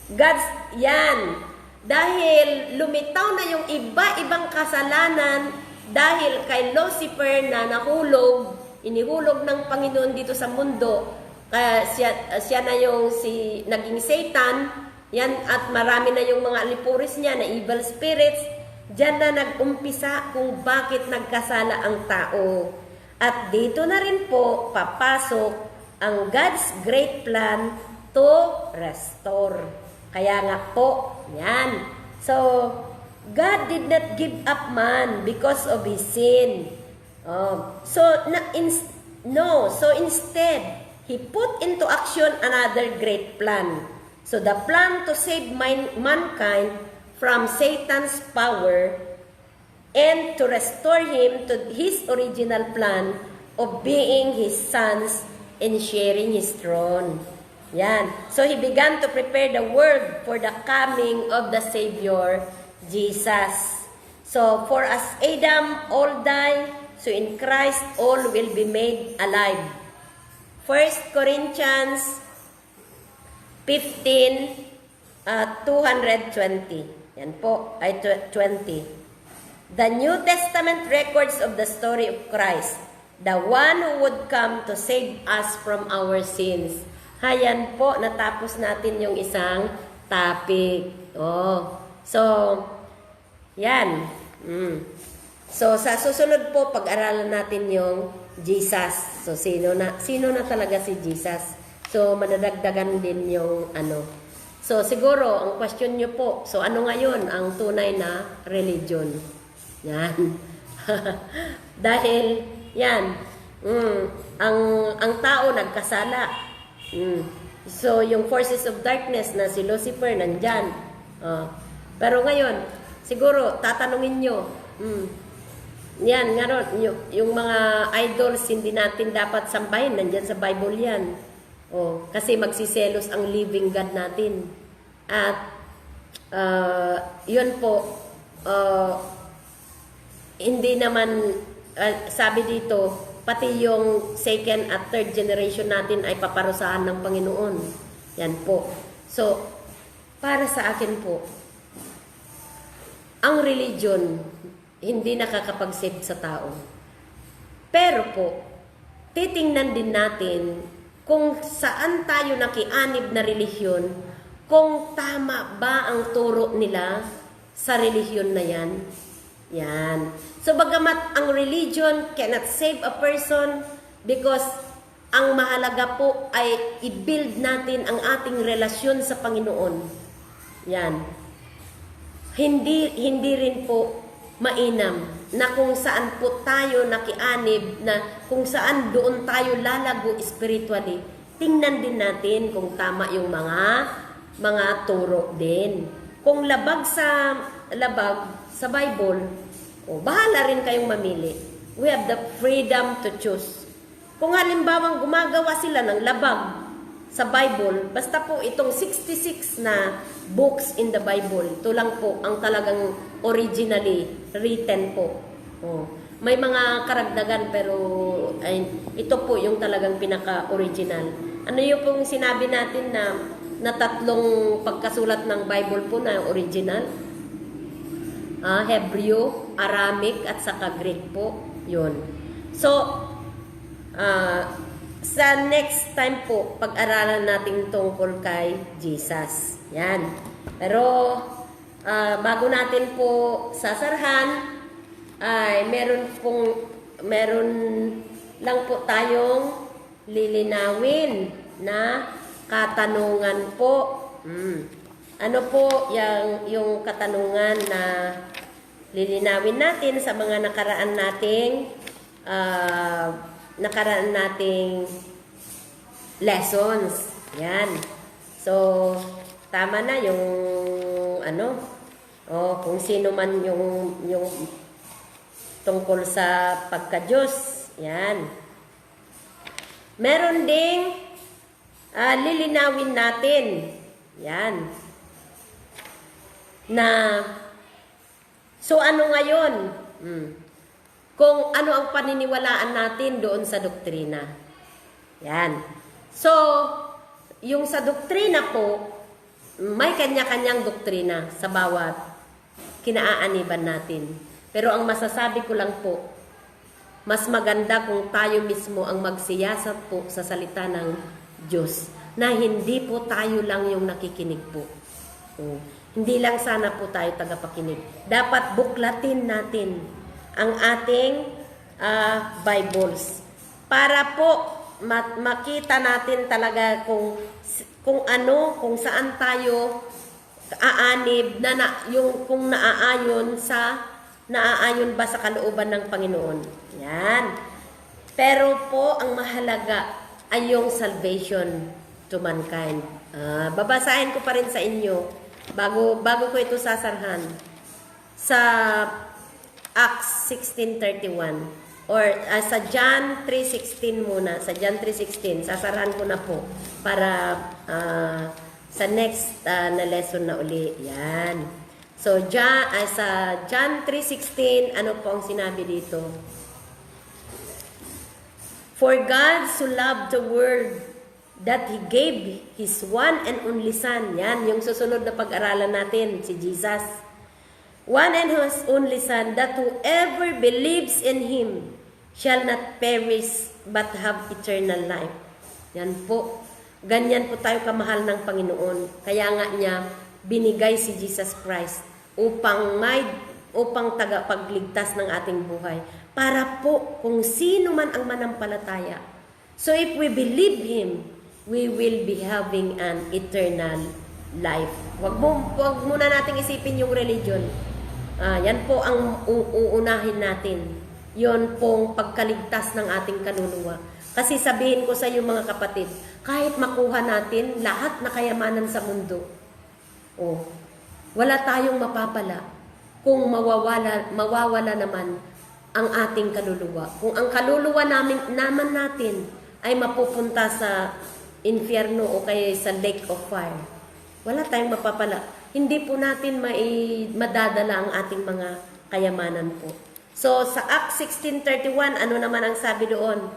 God's, yan. Dahil lumitaw na yung iba-ibang kasalanan dahil kay Lucifer na nahulog, inihulog ng Panginoon dito sa mundo, siya na yung naging Satan, yan, at marami na yung mga alipuris niya na evil spirits, diyan na nag-umpisa kung bakit nagkasala ang tao. At dito na rin po papasok ang God's great plan to restore. Kaya nga po, yan. So, God did not give up man because of his sin. So instead, he put into action another great plan. So the plan to save mankind from Satan's power and to restore him to his original plan of being his sons and sharing his throne. Yan. So he began to prepare the world for the coming of the Savior, Jesus. So for as Adam all die, so in Christ all will be made alive. 1 Corinthians 15, 220. Yan po, ay 20. The New Testament records of the story of Christ, the one who would come to save us from our sins. Hayan po, natapos natin yung isang topic. So, yan. So, sa susunod po, pag-aralan natin yung Jesus. So, sino na talaga si Jesus? So, madadagdagan din yung ano. So, siguro, ang question nyo po, so ano ngayon ang tunay na religion? Yan. Dahil, yan, ang tao nagkasala. So, yung forces of darkness na si Lucifer nandyan. Pero ngayon, siguro, tatanungin nyo, yan, nga yung mga idols, hindi natin dapat sambahin. Nandyan sa Bible yan. Kasi magsiselos ang living God natin. At, yun po, hindi naman, sabi dito, pati yung second at third generation natin ay paparusahan ng Panginoon. Yan po. So, para sa akin po, ang religion, hindi nakakapag-save sa tao. Pero po, titingnan din natin kung saan tayo nakianib na relihiyon, kung tama ba ang turo nila sa relihiyon na yan. Yan. So, bagamat ang religion cannot save a person because ang mahalaga po ay i-build natin ang ating relasyon sa Panginoon. Yan. Hindi rin po mainam na kung saan po tayo nakianib, na kung saan doon tayo lalago spiritually. Tingnan din natin kung tama yung mga turo din. Kung labag sa Bible, bahala rin kayong mamili. We have the freedom to choose. Kung halimbawang gumagawa sila ng labag sa Bible, basta po itong 66 na books in the Bible, ito lang po ang talagang originally written po. May mga karagdagan pero ito po yung talagang pinaka-original. Ano yung pong sinabi natin na tatlong pagkasulat ng Bible po na original? Hebrew, Aramaic, at saka Greek po. Yun. So, sa next time po, pag-aralan natin tungkol kay Jesus. Yan. Pero, bago natin po sasarhan, ay meron lang po tayong lilinawin na katanungan po. Ano po yung katanungan na lilinawin natin sa mga nakaraan nating lessons. Yan. So, tama na yung kung sino man yung tungkol sa pagka-Diyos. Yan. Meron ding lilinawin natin. Yan. So ano ngayon? Kung ano ang paniniwalaan natin doon sa doktrina. Yan. So, yung sa doktrina po, may kanya-kanyang doktrina sa bawat kinaaaniban natin. Pero ang masasabi ko lang po, mas maganda kung tayo mismo ang magsiyasat po sa salita ng Diyos, na hindi po tayo lang yung nakikinig po. Hindi lang sana po tayo tagapakinig. Dapat buklatin natin ang ating Bibles para po makita natin talaga kung saan tayo aanib kung naaayon ba sa kalooban ng Panginoon. Yan. Pero po ang mahalaga ay yung salvation to mankind. Babasahin ko pa rin sa inyo bago ko ito sasarhan sa Acts 16:31 or sa John 3:16 muna. Sa John 3:16 sasarhan ko na po para sa next na lesson na uli. Yan. So sa John 3:16, ano po ang sinabi dito? For God so loved the world that He gave His one and only Son. Yan, yung susunod na pag-aralan natin, si Jesus. One and His only Son, that whoever believes in Him shall not perish but have eternal life. Yan po. Ganyan po tayo kamahal ng Panginoon. Kaya nga niya, binigay si Jesus Christ upang tagapagligtas ng ating buhay. Para po kung sino man ang manampalataya. So if we believe Him, we will be having an eternal life. Wag muna nating isipin yung religion. Yan po ang uunahin natin. Yon pong pagkaligtas ng ating kaluluwa. Kasi sabihin ko sa iyo mga kapatid, kahit makuha natin lahat na kayamanan sa mundo, wala tayong mapapala kung mawawala naman ang ating kaluluwa. Kung ang kaluluwa naman natin ay mapupunta sa infierno o kaya sa lake of fire, wala tayong mapapala. Hindi po natin madadala ang ating mga kayamanan po. So, sa Acts 16:31, ano naman ang sabi doon?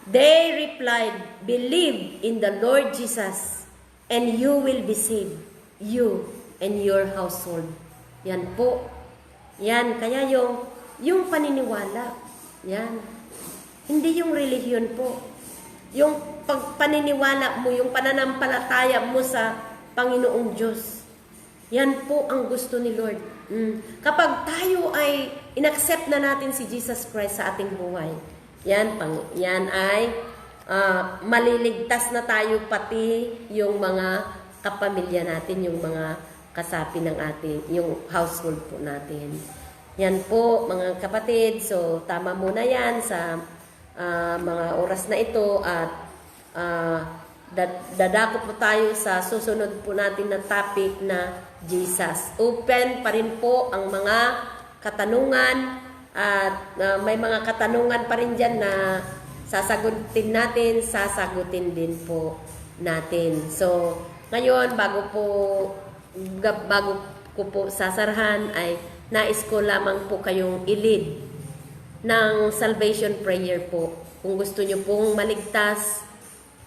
They replied, "Believe in the Lord Jesus, and you will be saved, you and your household." Yan po. Yan, kaya yung paniniwala. Yan. Hindi yung relihiyon po. Yung paniniwala mo, yung pananampalataya mo sa Panginoong Diyos. Yan po ang gusto ni Lord. Kapag tayo ay inaccept na natin si Jesus Christ sa ating buhay, yan ay maliligtas na tayo, pati yung mga kapamilya natin, yung mga kasapi ng yung household po natin. Yan po mga kapatid. So tama muna yan sa mga oras na ito at dadako po tayo sa susunod po natin na topic na Jesus. Open pa rin po ang mga katanungan at may mga katanungan pa rin dyan na sasagutin din po natin. So, ngayon, bago ko po sasarhan ay nais ko lamang po kayong i-lead ng salvation prayer po. Kung gusto nyo pong maligtas,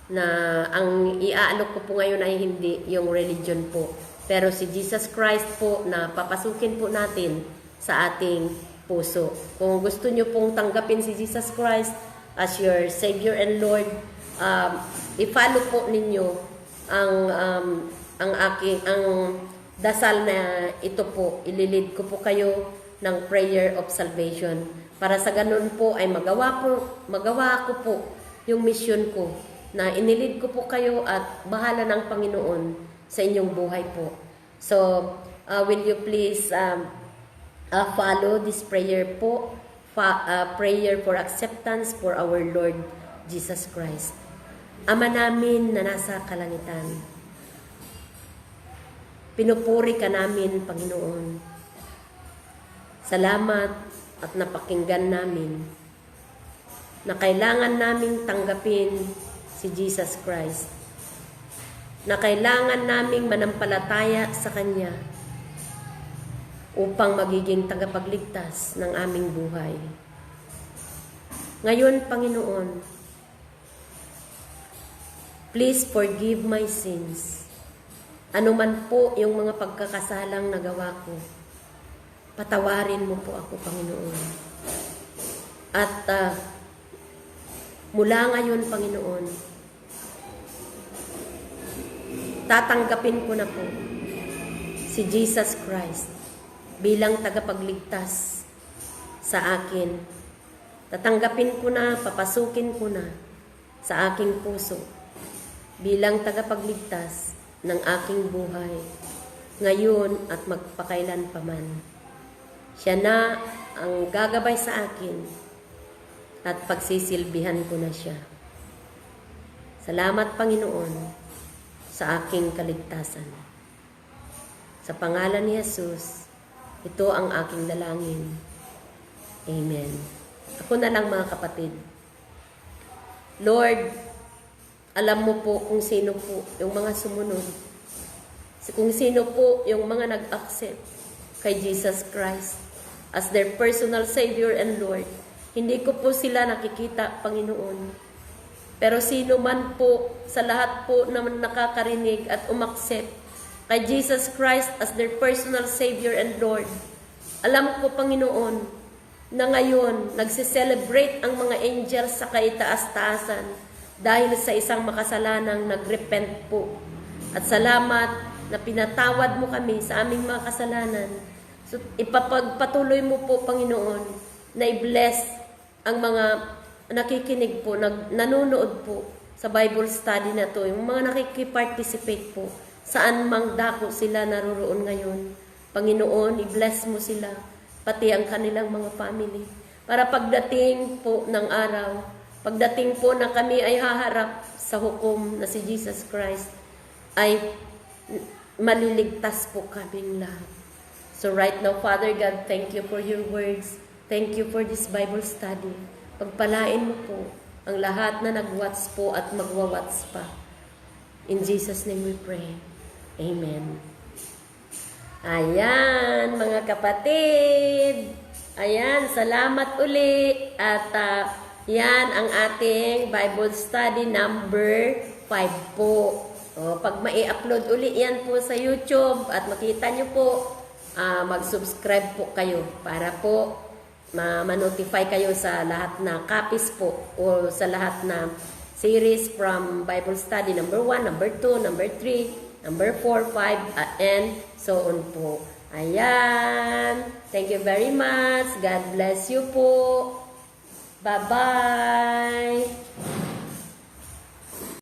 na ang iaalok ko po ngayon ay hindi yung religion po, pero si Jesus Christ po na papasukin po natin sa ating puso. Kung gusto nyo pong tanggapin si Jesus Christ as your Savior and Lord, i-follow po ninyo ang dasal na ito po. Ililid ko po kayo ng prayer of salvation. Para sa ganun po ay magawa ko po yung mission ko na inilid ko po kayo at bahala ng Panginoon sa inyong buhay po. So, will you please follow this prayer po, prayer for acceptance for our Lord Jesus Christ. Ama namin na nasa kalangitan, pinupuri ka namin, Panginoon. Salamat at napakinggan namin na kailangan naming tanggapin si Jesus Christ, na kailangan naming manampalataya sa Kanya upang magiging tagapagligtas ng aming buhay. Ngayon, Panginoon, please forgive my sins. Ano man po yung mga pagkakasalang nagawa ko, patawarin mo po ako, Panginoon. At mula ngayon, Panginoon, tatanggapin ko na po si Jesus Christ bilang tagapagligtas sa akin. Tatanggapin ko na, papasukin ko na sa aking puso bilang tagapagligtas ng aking buhay, ngayon at magpakailan pa man. Siya na ang gagabay sa akin at pagsisilbihan ko na siya. Salamat, Panginoon, sa aking kaligtasan. Sa pangalan ni Jesus, ito ang aking dalangin. Amen. Ako na lang, mga kapatid. Lord, alam mo po kung sino po yung mga sumunod. Kung sino po yung mga nag-accept kay Jesus Christ as their personal Savior and Lord. Hindi ko po sila nakikita, Panginoon. Pero sino man po sa lahat po na nakakarinig at umaksep kay Jesus Christ as their personal Savior and Lord, alam ko, Panginoon, na ngayon nagsiselebrate ang mga angels sa kaitaas-taasan dahil sa isang makasalanang nagrepent po. At salamat na pinatawad mo kami sa aming mga kasalanan. So, ipapagpatuloy mo po, Panginoon, na i-bless ang mga nakikinig po, nanonood po sa Bible study na to, yung mga nakikiparticipate po, saan mang dako sila naroroon ngayon. Panginoon, i-bless mo sila, pati ang kanilang mga family, para pagdating po ng araw, pagdating po na kami ay haharap sa hukom na si Jesus Christ, ay maliligtas po kaming lahat. So right now, Father God, thank you for your words. Thank you for this Bible study. Pagpalain mo po ang lahat na nag-watch po at magwa-watch pa. In Jesus' name we pray. Amen. Ayan, mga kapatid. Ayan, salamat uli. At yan ang ating Bible study number 5 po. O, pag mai-upload uli yan po sa YouTube at makita nyo po, mag-subscribe po kayo para po ma-notify kayo sa lahat na copies po o sa lahat na series from Bible study number 1, number 2, number 3, number 4, 5, and so on po. Ayan. Thank you very much. God bless you po. Bye-bye.